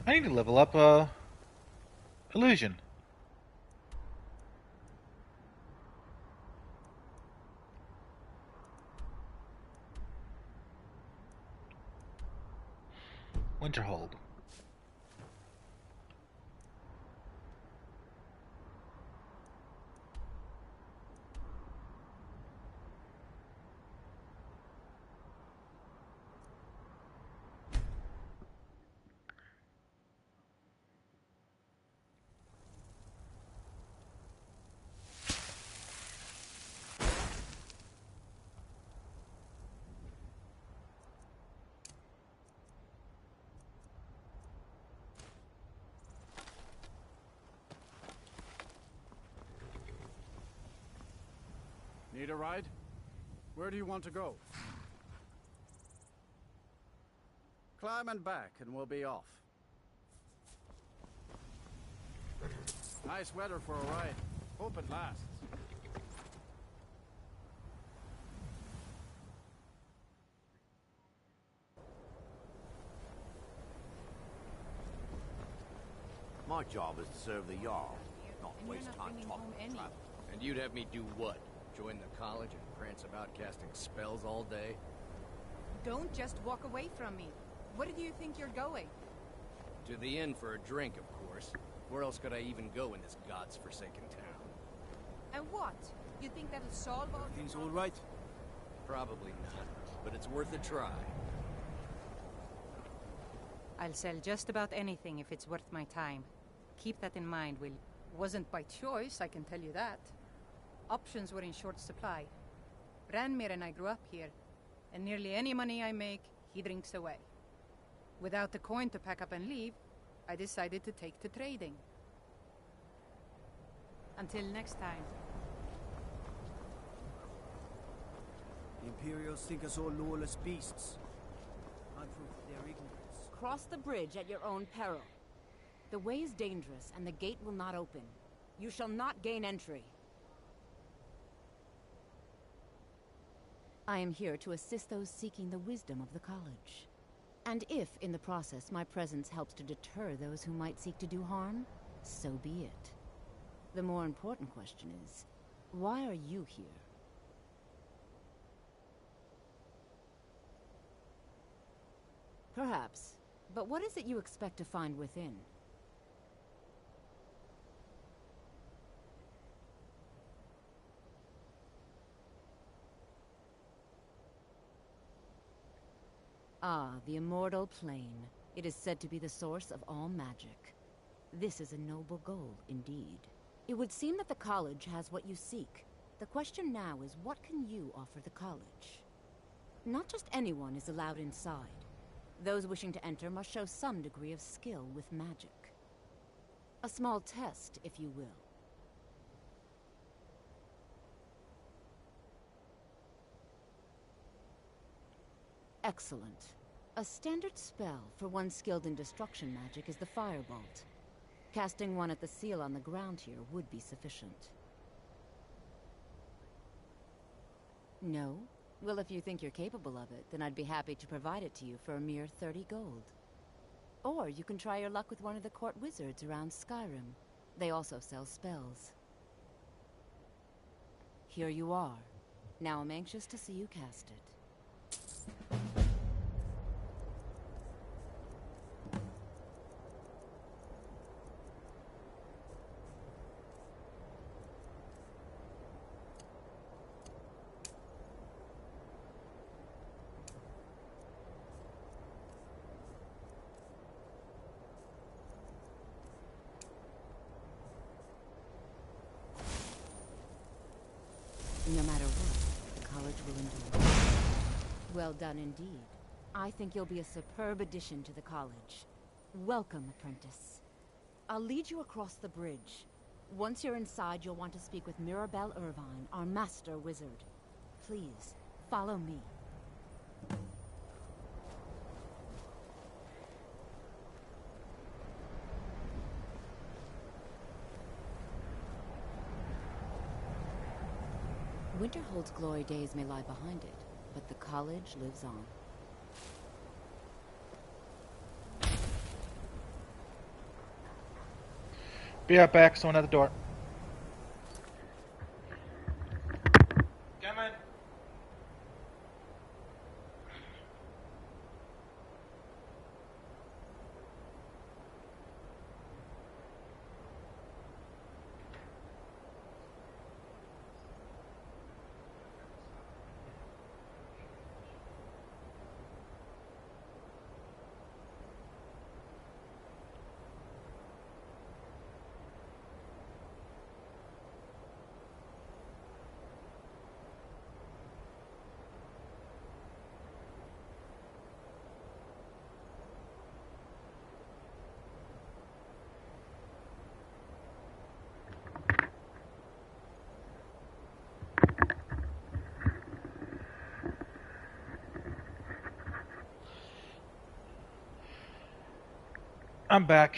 A: I need to level up illusion. Winterhold.
M: Need a ride? Where do you want to go? Climb and back, and we'll be off. Nice weather for a ride. Hope it lasts.
N: My job is to serve the Jarl, not waste time talking to travelers.
O: And you'd have me do what? Join the college and prance about casting spells all day?
P: Don't just walk away from me. Where do you think you're going?
O: To the inn for a drink, of course. Where else could I even go in this god's-forsaken town?
P: And what? You think that'll solve all...
K: Things all right?
O: Probably not, but it's worth a try.
Q: I'll sell just about anything if it's worth my time. Keep that in mind, Will.
C: Wasn't by choice, I can tell you that. Options were in short supply. Ranmir and I grew up here, and nearly any money I make, he drinks away. Without the coin to pack up and leave, I decided to take to trading. Until next time.
K: The Imperials think us all lawless beasts. I'm proof of their ignorance.
R: Cross the bridge at your own peril. The way is dangerous, and the gate will not open. You shall not gain entry. I am here to assist those seeking the wisdom of the college. And if, in the process, my presence helps to deter those who might seek to do harm, so be it. The more important question is, why are you here? Perhaps, but what is it you expect to find within? Ah, the immortal plane. It is said to be the source of all magic. This is a noble goal, indeed. It would seem that the college has what you seek. The question now is, what can you offer the college? Not just anyone is allowed inside. Those wishing to enter must show some degree of skill with magic. A small test, if you will. Excellent. A standard spell for one skilled in destruction magic is the Firebolt. Casting one at the seal on the ground here would be sufficient. No? Well, if you think you're capable of it, then I'd be happy to provide it to you for a mere 30 gold. Or you can try your luck with one of the court wizards around Skyrim. They also sell spells. Here you are. Now I'm anxious to see you cast it. No matter what, the college will endure. Well done indeed. I think you'll be a superb addition to the college. Welcome, apprentice. I'll lead you across the bridge. Once you're inside, you'll want to speak with Mirabelle Irvine, our master wizard. Please, follow me. Winterhold's glory days may lie behind it, but the college lives on.
A: Be right back, someone at the door. Come in. I'm back.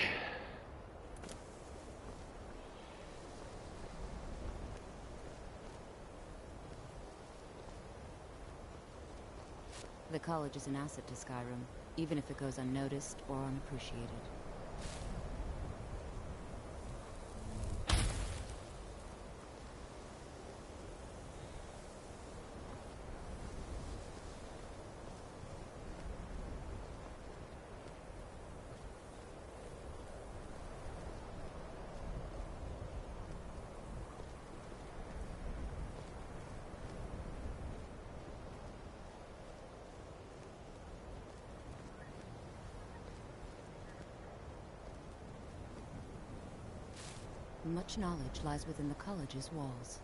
R: The college is an asset to Skyrim, even if it goes unnoticed or unappreciated. Much knowledge lies within the college's walls.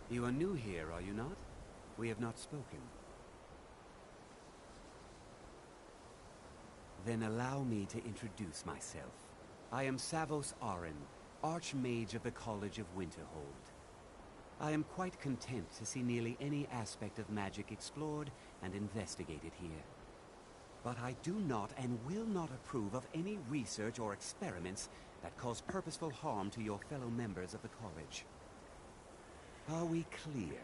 J: You are new here, are you not? We have not spoken. Then allow me to introduce myself. I am Savos Arin, Archmage of the College of Winterhold. I am quite content to see nearly any aspect of magic explored and investigated here. But I do not and will not approve of any research or experiments that cause purposeful harm to your fellow members of the college. Are we clear?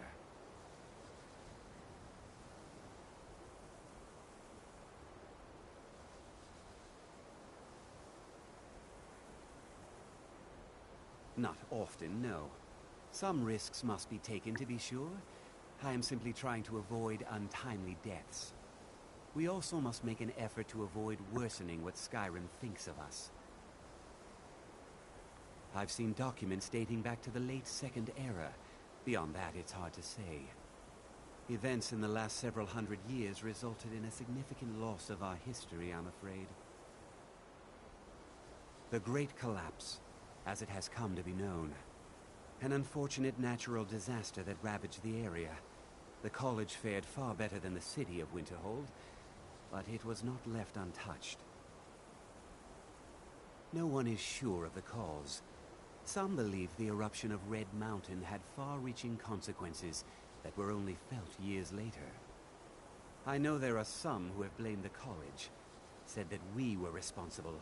J: Not often, no. Some risks must be taken, to be sure. I am simply trying to avoid untimely deaths.
S: We also must make an effort to avoid worsening what Skyrim thinks of us. I've seen documents dating back to the late Second Era. Beyond that, it's hard to say. Events in the last several hundred years resulted in a significant loss of our history, I'm afraid. The Great Collapse, as it has come to be known. An unfortunate natural disaster that ravaged the area. The college fared far better than the city of Winterhold, but it was not left untouched. No one is sure of the cause. Some believe the eruption of Red Mountain had far-reaching consequences that were only felt years later. I know there are some who have blamed the college, said that we were responsible.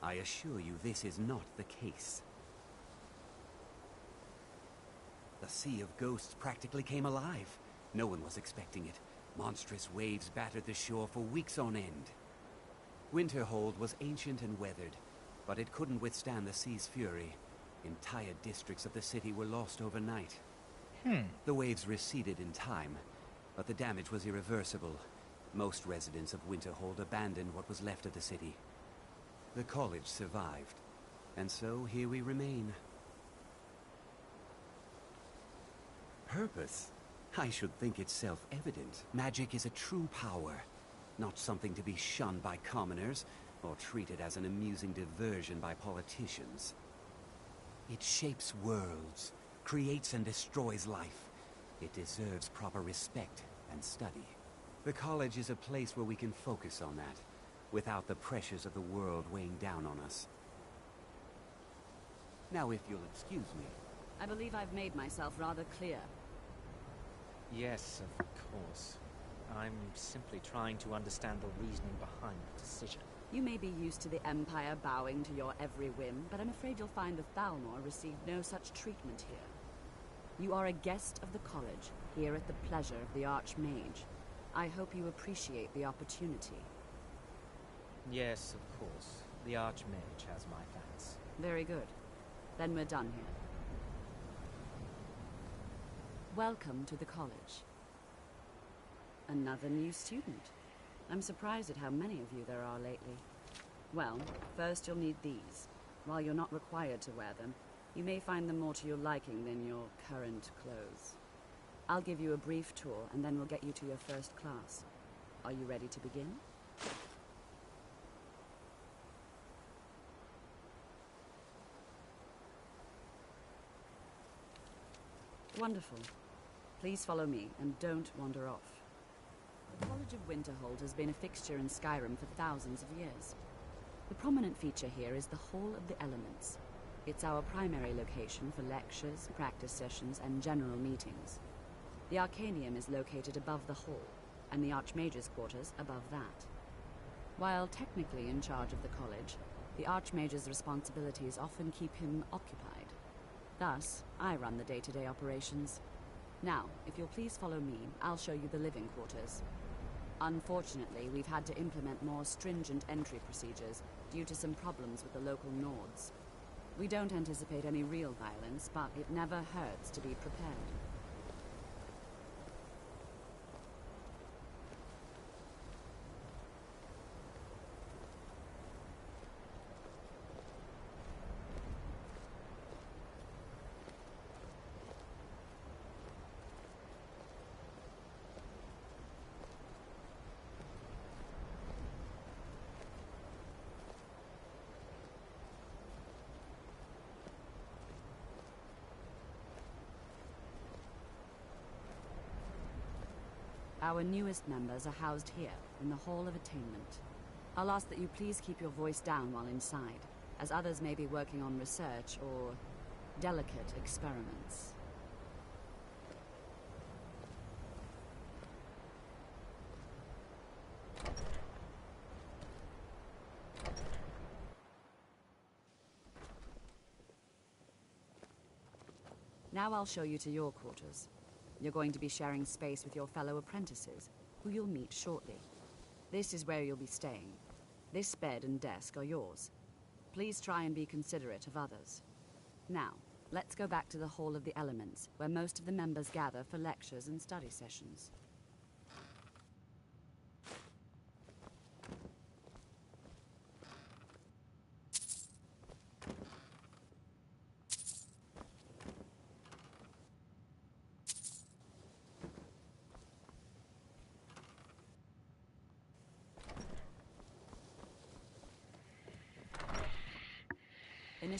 S: I assure you this is not the case. The Sea of Ghosts practically came alive. No one was expecting it. Monstrous waves battered the shore for weeks on end. Winterhold was ancient and weathered, but it couldn't withstand the sea's fury. Entire districts of the city were lost overnight. The waves receded in time, but the damage was irreversible. Most residents of Winterhold abandoned what was left of the city. The college survived, and so here we remain. Purpose? I should think it's self-evident. Magic is a true power, not something to be shunned by commoners, or treated as an amusing diversion by politicians. It shapes worlds, creates and destroys life. It deserves proper respect and study. The college is a place where we can focus on that, without the pressures of the world weighing down on us. Now, if you'll excuse me.
C: I believe I've made myself rather clear.
T: Yes, of course. I'm simply trying to understand the reasoning behind the decision.
C: You may be used to the Empire bowing to your every whim, but I'm afraid you'll find the Thalmor received no such treatment here. You are a guest of the college, here at the pleasure of the Archmage. I hope you appreciate the opportunity.
T: Yes, of course. The Archmage has my thanks.
C: Very good. Then we're done here. Welcome to the college. Another new student. I'm surprised at how many of you there are lately. Well, first you'll need these. While you're not required to wear them, you may find them more to your liking than your current clothes. I'll give you a brief tour, and then we'll get you to your first class. Are you ready to begin? Wonderful. Please follow me, and don't wander off. The College of Winterhold has been a fixture in Skyrim for thousands of years. The prominent feature here is the Hall of the Elements. It's our primary location for lectures, practice sessions, and general meetings. The Arcanium is located above the hall, and the Archmage's quarters above that. While technically in charge of the college, the Archmage's responsibilities often keep him occupied. Thus, I run the day-to-day operations. Now, if you'll please follow me, I'll show you the living quarters. Unfortunately, we've had to implement more stringent entry procedures due to some problems with the local Nords. We don't anticipate any real violence, but it never hurts to be prepared. Our newest members are housed here, in the Hall of Attainment. I'll ask that you please keep your voice down while inside, as others may be working on research or delicate experiments. Now I'll show you to your quarters. You're going to be sharing space with your fellow apprentices, who you'll meet shortly. This is where you'll be staying. This bed and desk are yours. Please try and be considerate of others. Now, let's go back to the Hall of the Elements, where most of the members gather for lectures and study sessions.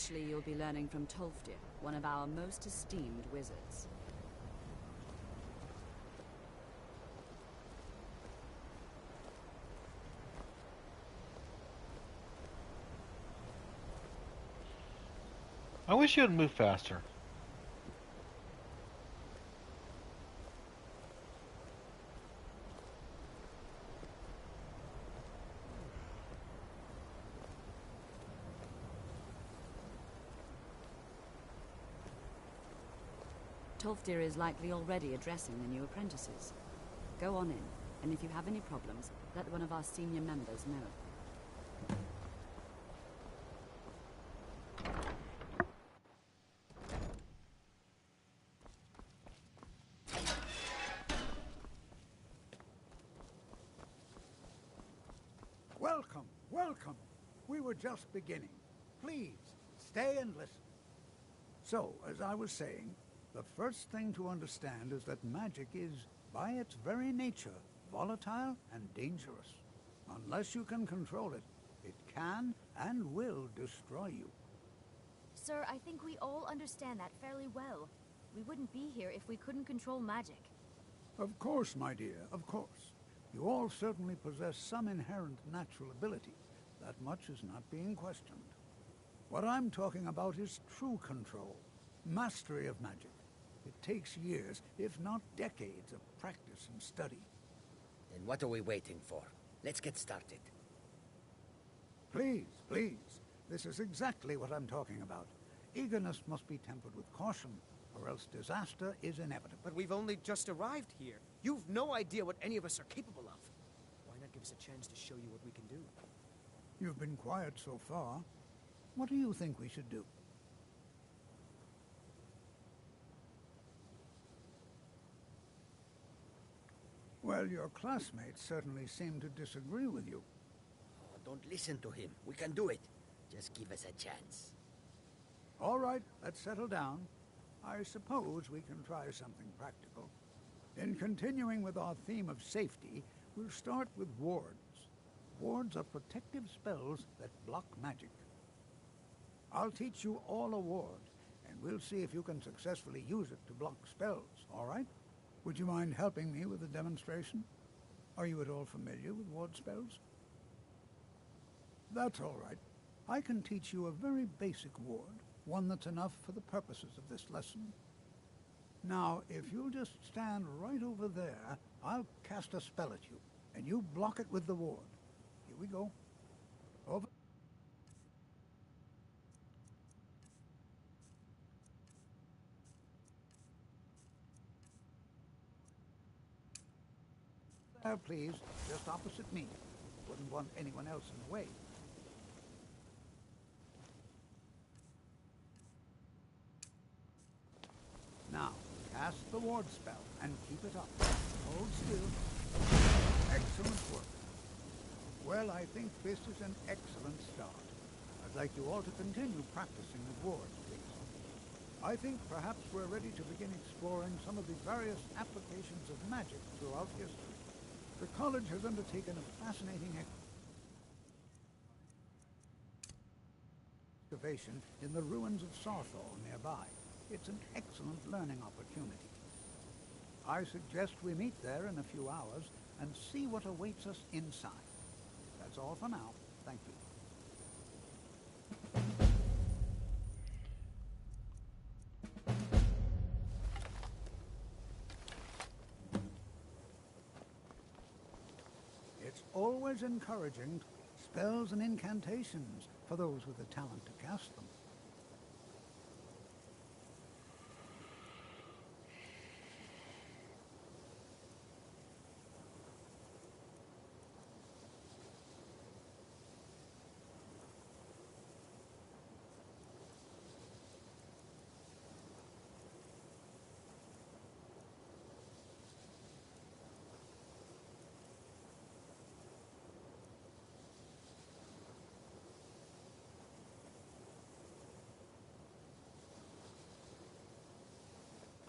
C: Initially, you'll be learning from Tolfdir, one of our most esteemed wizards.
A: I wish you would move faster.
C: Tolfdir is likely already addressing the new apprentices. Go on in, and if you have any problems, let one of our senior members know.
U: Welcome, welcome. We were just beginning. Please, stay and listen. So, as I was saying, the first thing to understand is that magic is, by its very nature, volatile and dangerous. Unless you can control it, it can and will destroy you.
V: Sir, I think we all understand that fairly well. We wouldn't be here if we couldn't control magic.
U: Of course, my dear, of course. You all certainly possess some inherent natural ability. That much is not being questioned. What I'm talking about is true control, mastery of magic. It takes years, if not decades, of practice and study.
W: Then what are we waiting for? Let's get started.
U: Please, please. This is exactly what I'm talking about. Eagerness must be tempered with caution, or else disaster is inevitable.
K: But we've only just arrived here. You've no idea what any of us are capable of. Why not give us a chance to show you what we can do?
U: You've been quiet so far. What do you think we should do? Well, your classmates certainly seem to disagree with you.
W: Oh, don't listen to him. We can do it. Just give us a chance.
U: All right, let's settle down. I suppose we can try something practical. In continuing with our theme of safety, we'll start with wards. Wards are protective spells that block magic. I'll teach you all a ward, and we'll see if you can successfully use it to block spells, all right? Would you mind helping me with a demonstration? Are you at all familiar with ward spells? That's all right. I can teach you a very basic ward, one that's enough for the purposes of this lesson. Now, if you'll just stand right over there, I'll cast a spell at you, and you block it with the ward. Here we go. Over. There, please, just opposite me. Wouldn't want anyone else in the way. Now, cast the ward spell and keep it up. Hold still. Excellent work. Well, I think this is an excellent start. I'd like you all to continue practicing with wards, please. I think perhaps we're ready to begin exploring some of the various applications of magic throughout history. The college has undertaken a fascinating excavation in the ruins of Sarthal nearby. It's an excellent learning opportunity. I suggest we meet there in a few hours and see what awaits us inside. That's all for now. Thank you. It's always encouraging spells and incantations for those with the talent to cast them.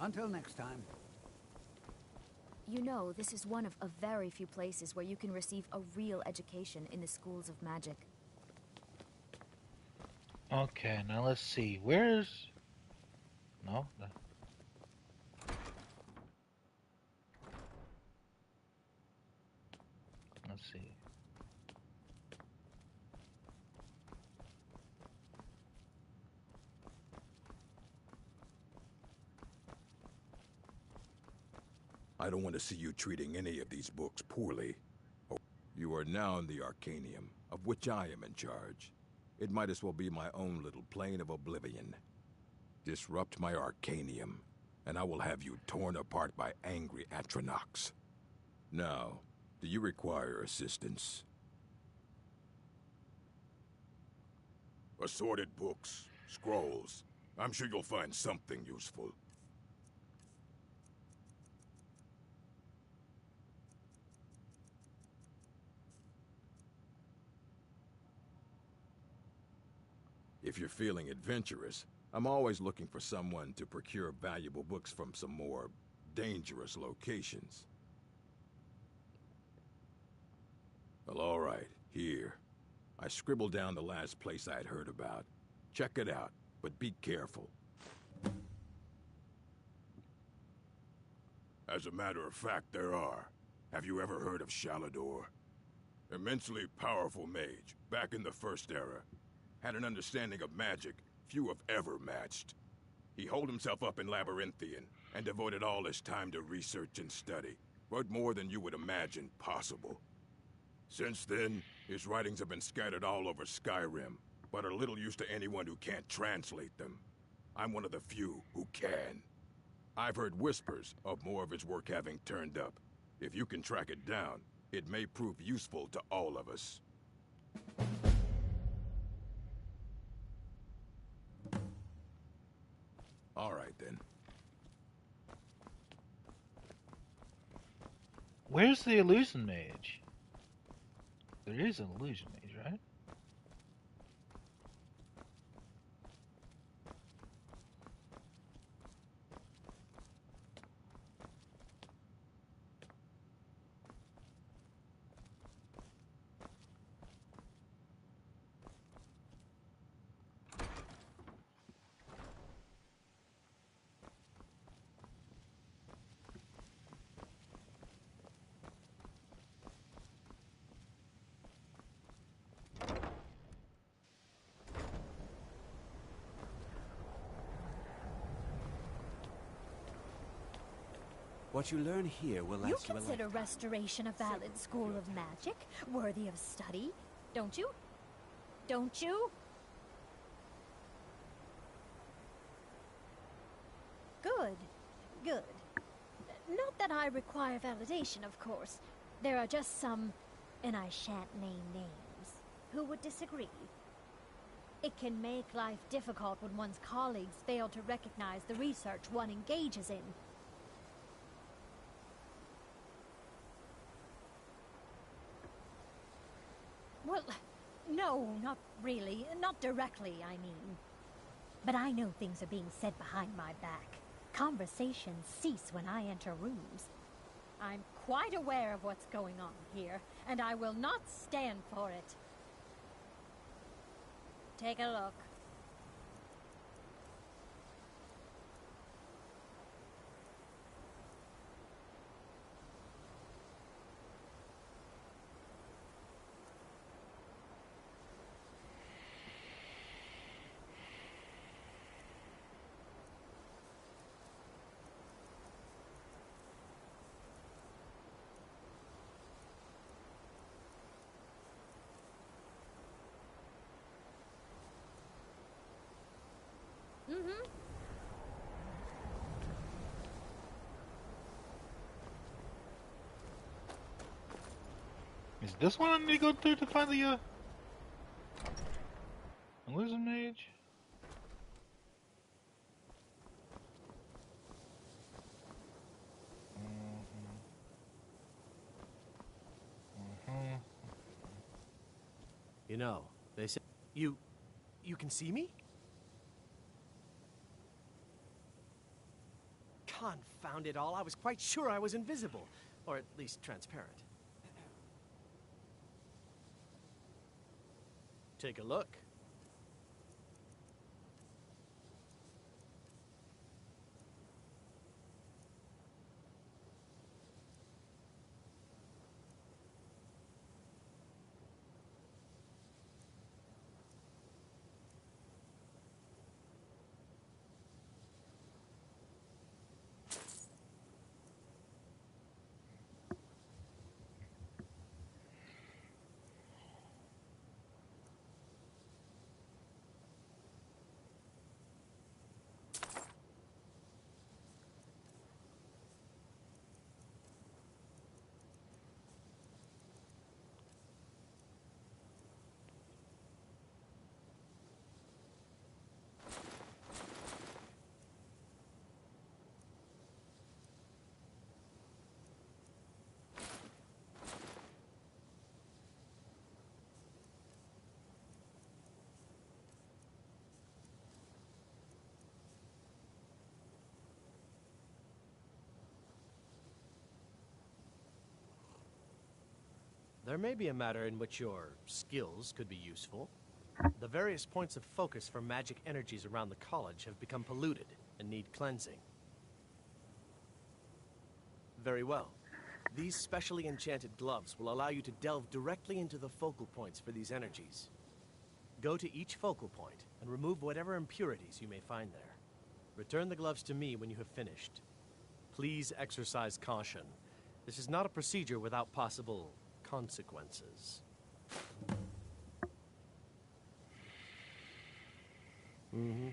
U: Until next time.
V: You know, this is one of a very few places where you can receive a real education in the schools of magic.
A: Okay, now let's see. Where's... No? Let's see.
F: I don't want to see you treating any of these books poorly. Oh, you are now in the Arcanium, of which I am in charge. It might as well be my own little plane of oblivion. Disrupt my Arcanium, and I will have you torn apart by angry Atronachs. Now, do you require assistance? Assorted books, scrolls. I'm sure you'll find something useful. If you're feeling adventurous, I'm always looking for someone to procure valuable books from some more dangerous locations. Well, all right, here. I scribbled down the last place I'd heard about. Check it out, but be careful. As a matter of fact, there are. Have you ever heard of Shalador? Immensely powerful mage, back in the First Era. Had an understanding of magic few have ever matched. He holed himself up in Labyrinthian and devoted all his time to research and study. Wrote more than you would imagine possible. Since then, his writings have been scattered all over Skyrim, but are little use to anyone who can't translate them. I'm one of the few who can. I've heard whispers of more of his work having turned up. If you can track it down, it may prove useful to all of us. All right, then.
A: Where's the illusion mage? There is an illusion mage, right?
S: What you learn here will last
V: You
S: you a
V: consider
S: lifetime.
V: restoration of Valid School of Magic worthy of study, don't you? Don't you? Good. Good. Not that I require validation, of course. There are just some, and I shan't name names, who would disagree. It can make life difficult when one's colleagues fail to recognize the research one engages in. Well, no, not really. Not directly, I mean. But I know things are being said behind my back. Conversations cease when I enter rooms. I'm quite aware of what's going on here, and I will not stand for it. Take a look. Mm-hmm.
A: Is this one I need to go through to find the illusion mage?
M: You know, they say... You can see me? Confound it all, I was quite sure I was invisible. Or at least transparent. Take a look. there may be a matter in which your skills could be useful. The various points of focus for magic energies around the college have become polluted and need cleansing. Very well. These specially enchanted gloves will allow you to delve directly into the focal points for these energies. Go to each focal point and remove whatever impurities you may find there. Return the gloves to me when you have finished. Please exercise caution. This is not a procedure without possible consequences. Mm-hmm.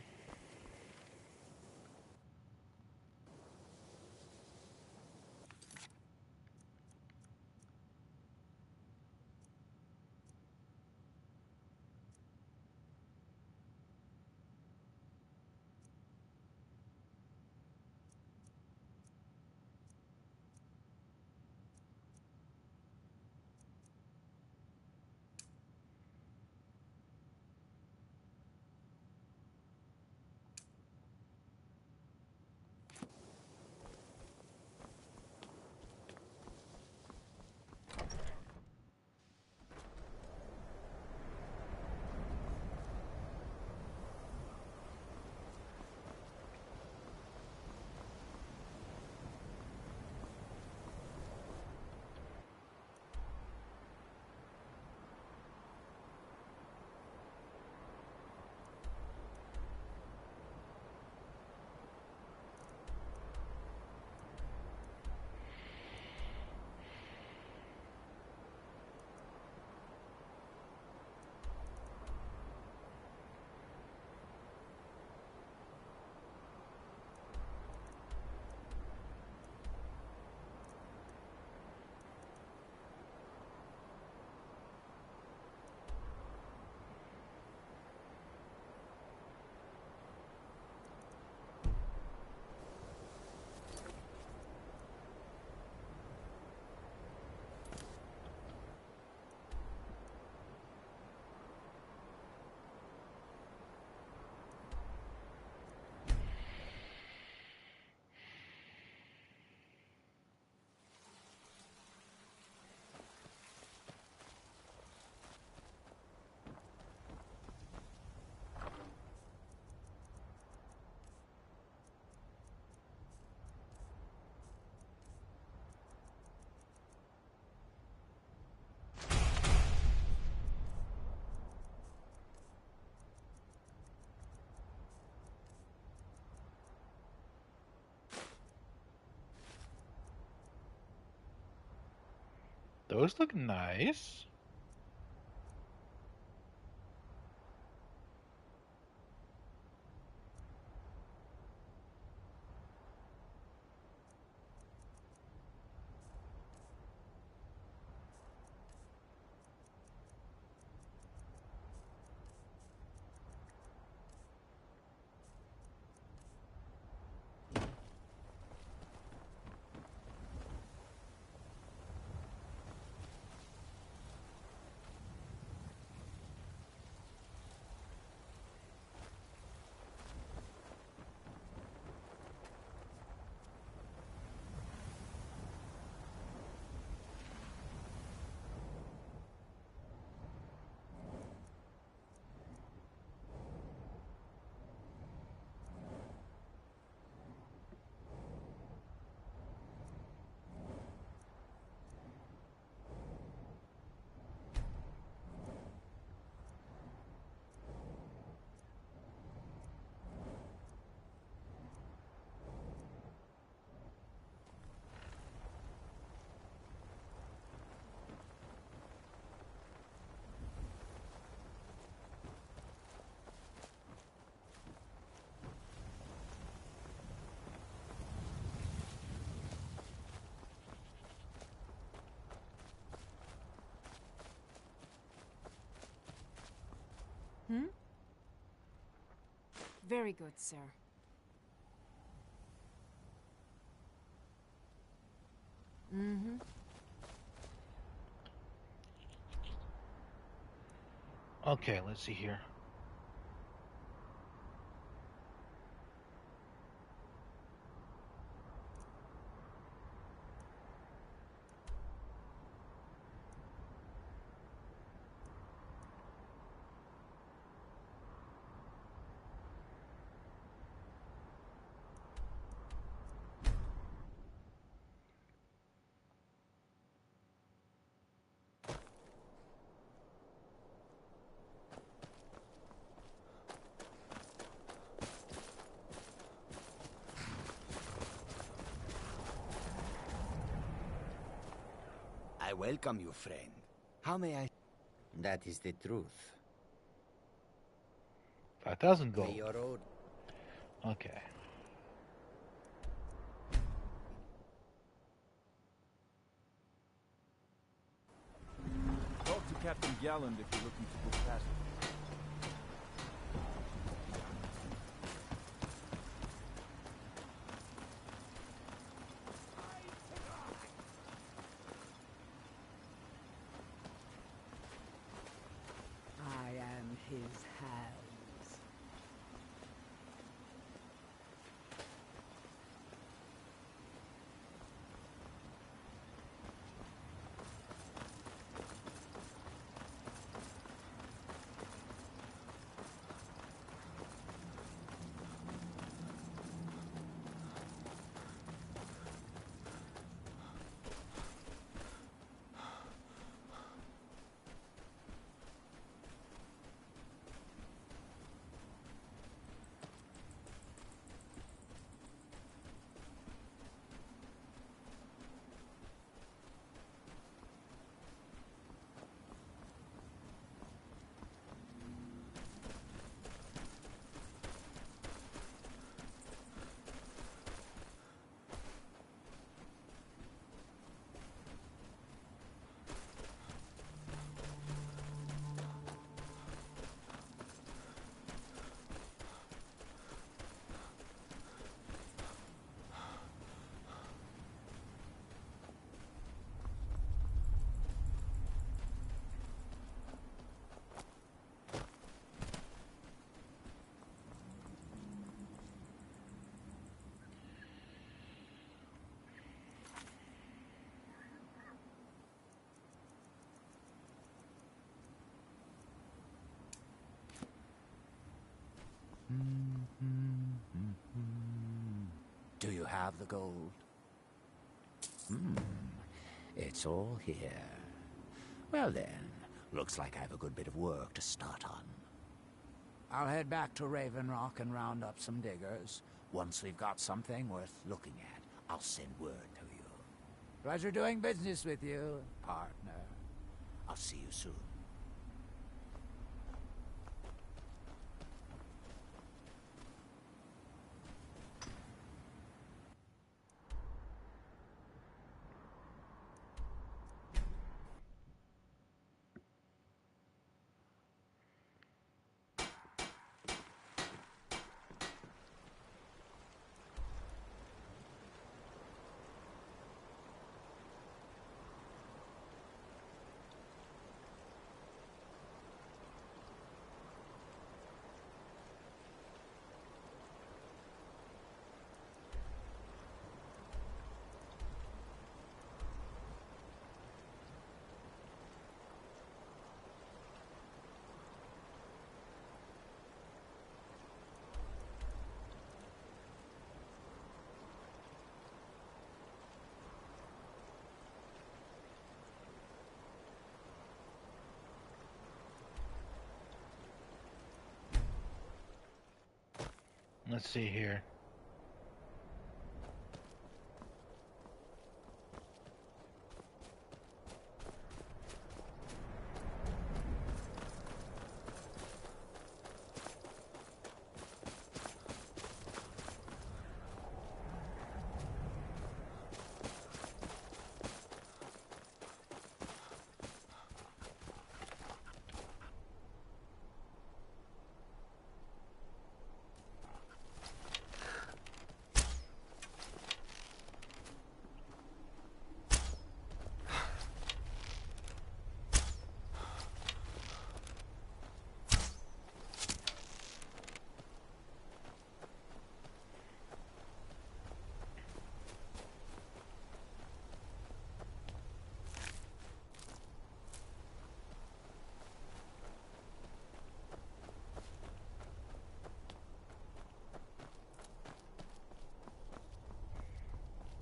A: Those look nice.
B: Hmm? Very good, sir. Mm-hmm.
A: Okay, let's see here.
W: I welcome you, friend. How may I... That is the truth.
A: 5,000
W: Pay
A: gold.
W: your own.
A: Okay.
E: Talk to Captain Galland if you're looking to book passage.
C: I am his hands.
J: Do you have the gold? It's all here. Well then, looks like I have a good bit of work to start on. I'll head back to Raven Rock and round up some diggers. Once we've got something worth looking at, I'll send word to you. Pleasure doing business with you, partner. I'll see you soon.
A: Let's see here.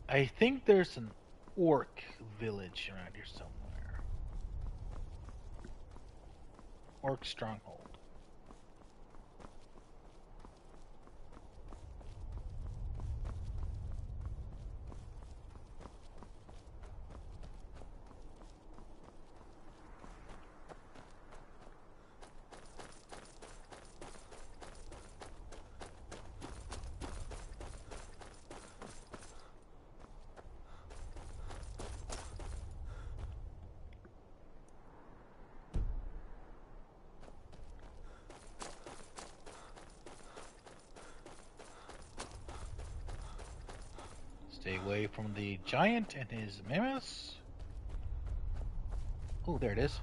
A: I think there's an orc village around here somewhere. Orc stronghold. Stay away from the giant and his mammoths. Oh, there it is.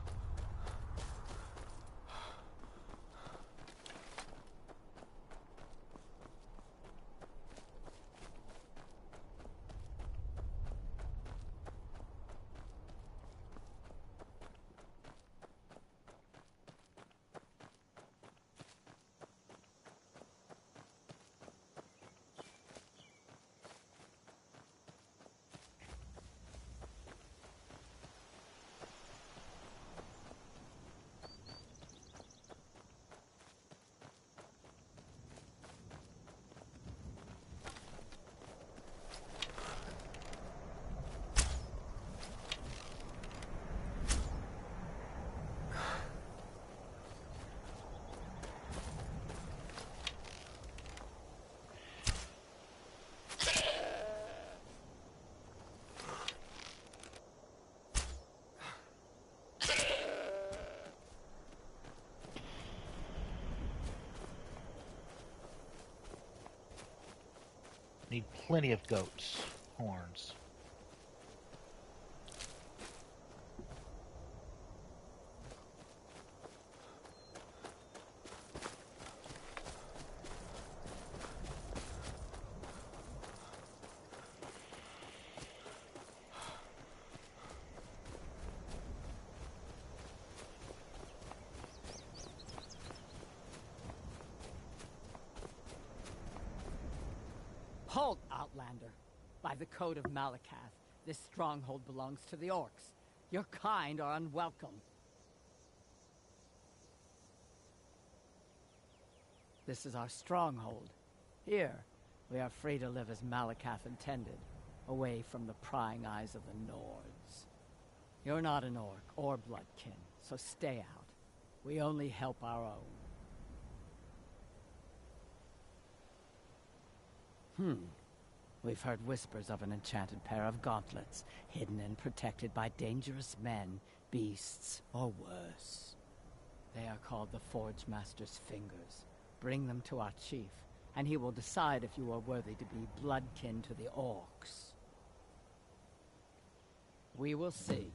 A: Need plenty of goats' horns.
C: Halt, Outlander! By the code of Malakath, this stronghold belongs to the orcs. Your kind are unwelcome. This is our stronghold. Here, we are free to live as Malakath intended, away from the prying eyes of the Nords. You're not an orc or bloodkin, so stay out. We only help our own. We've heard whispers of an enchanted pair of gauntlets, hidden and protected by dangerous men, beasts, or worse. They are called the Forge Master's Fingers. Bring them to our chief, and he will decide if you are worthy to be bloodkin to the orcs. We will see.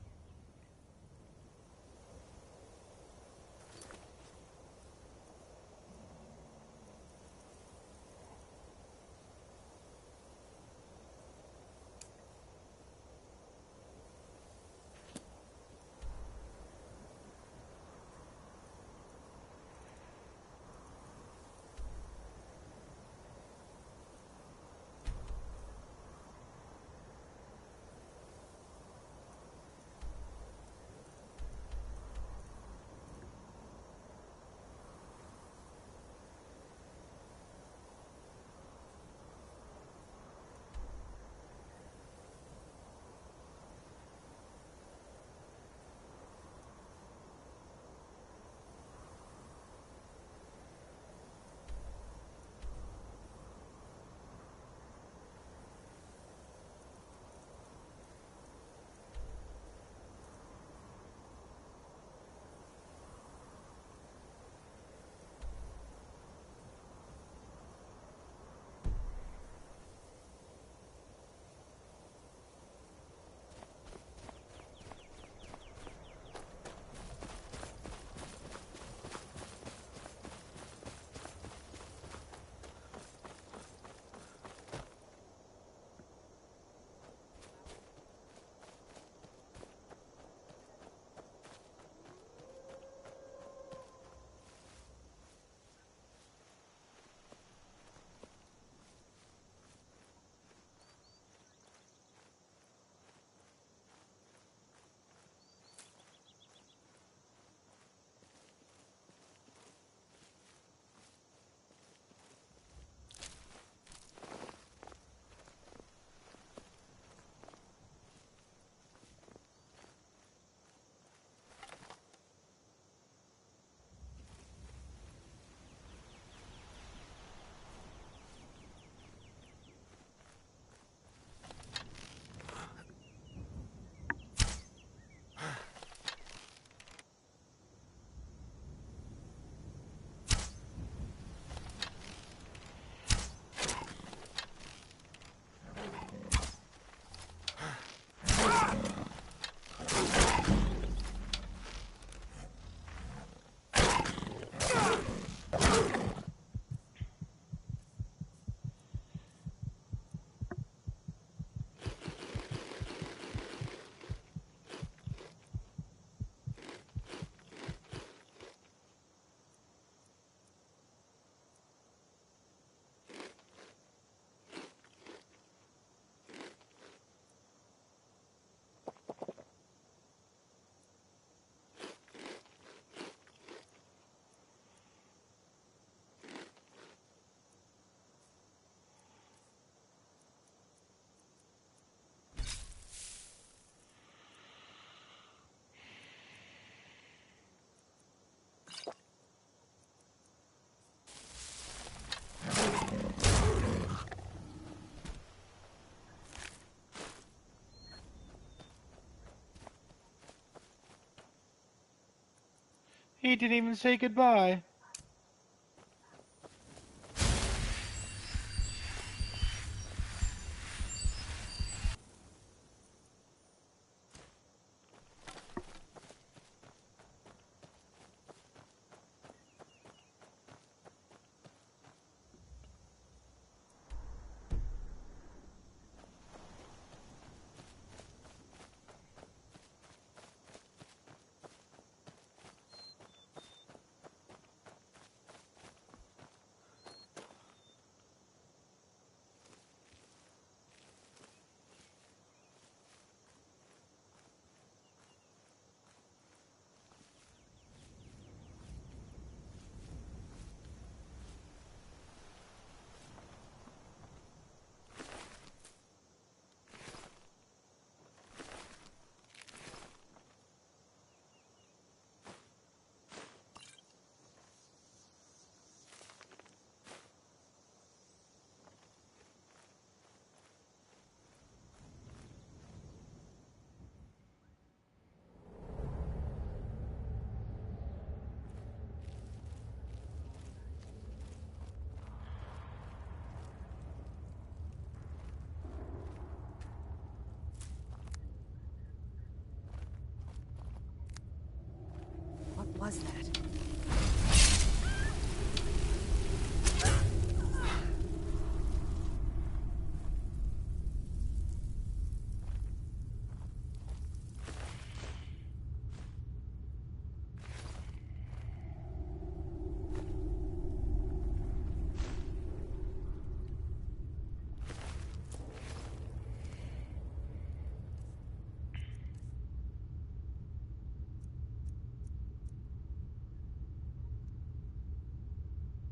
A: He didn't even say goodbye.
C: What was that?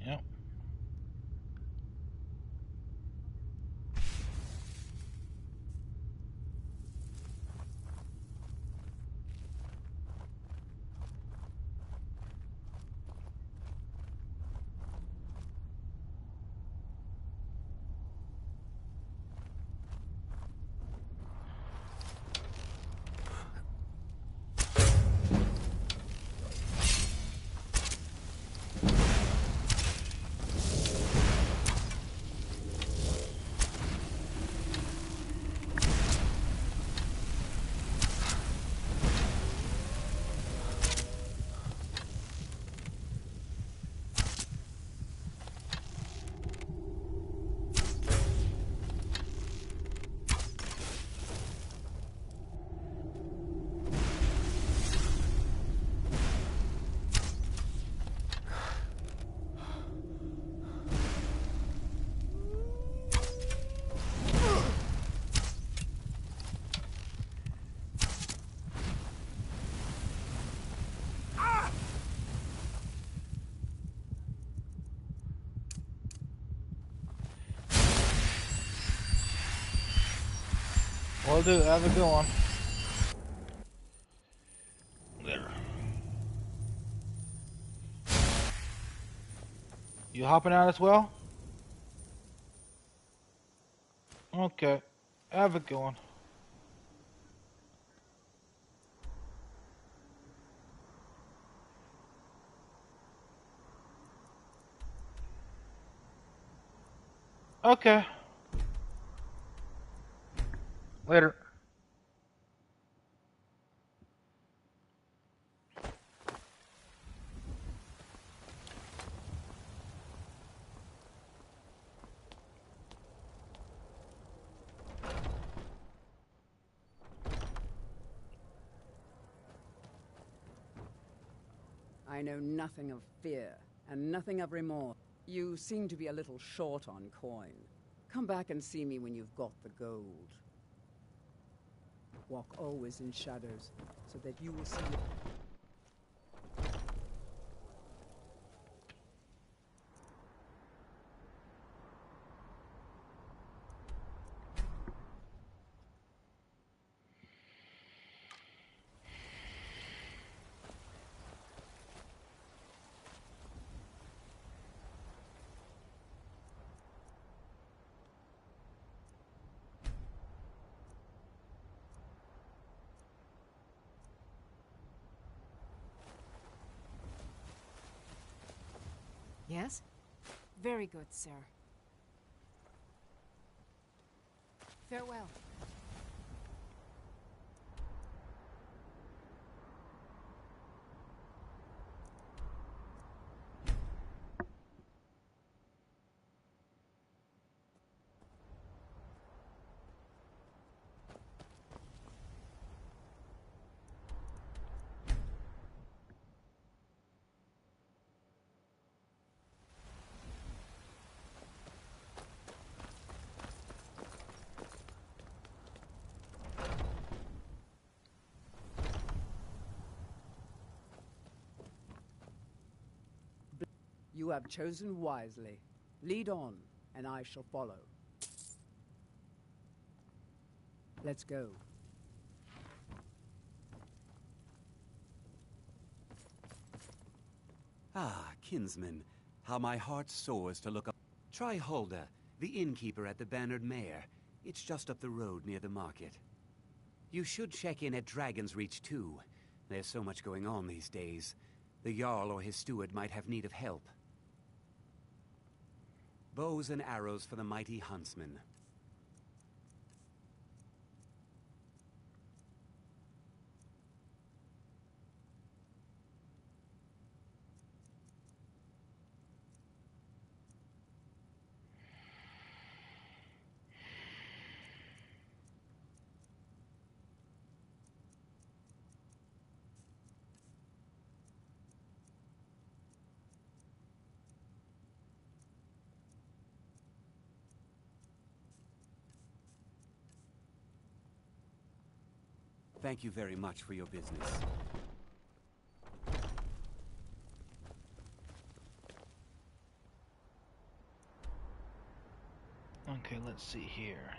A: Yep. Will do. Have a good one. There. You hopping out as well? Okay. Have a good one. Okay. Later.
C: I know nothing of fear, and nothing of remorse. You seem to be a little short on coin. Come back and see me when you've got the gold. Walk always in shadows, so that you will see...
B: Yes? Very good, sir. Farewell.
C: You have chosen wisely. Lead on, and I shall follow. Let's go.
S: Ah, kinsman, how my heart soars to look up. Try Hulda, the innkeeper at the Bannered Mare. It's just up the road near the market. You should check in at Dragon's Reach, too. There's so much going on these days. The Jarl or his steward might have need of help. Bows and arrows for the mighty huntsman. Thank you very much for your business.
A: Okay, let's see here.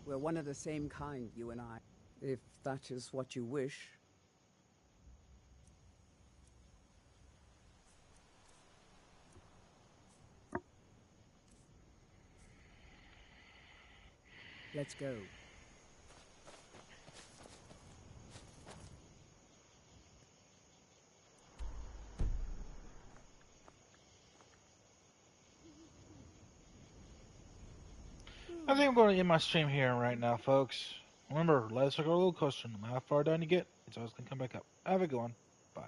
C: We're one of the same kind, you and I. If that is what you wish. Let's go.
A: I think I'm going to end my stream here right now, folks. Remember, life's like a roller coaster. No matter how far down you get, it's always going to come back up. Have a good one. Bye.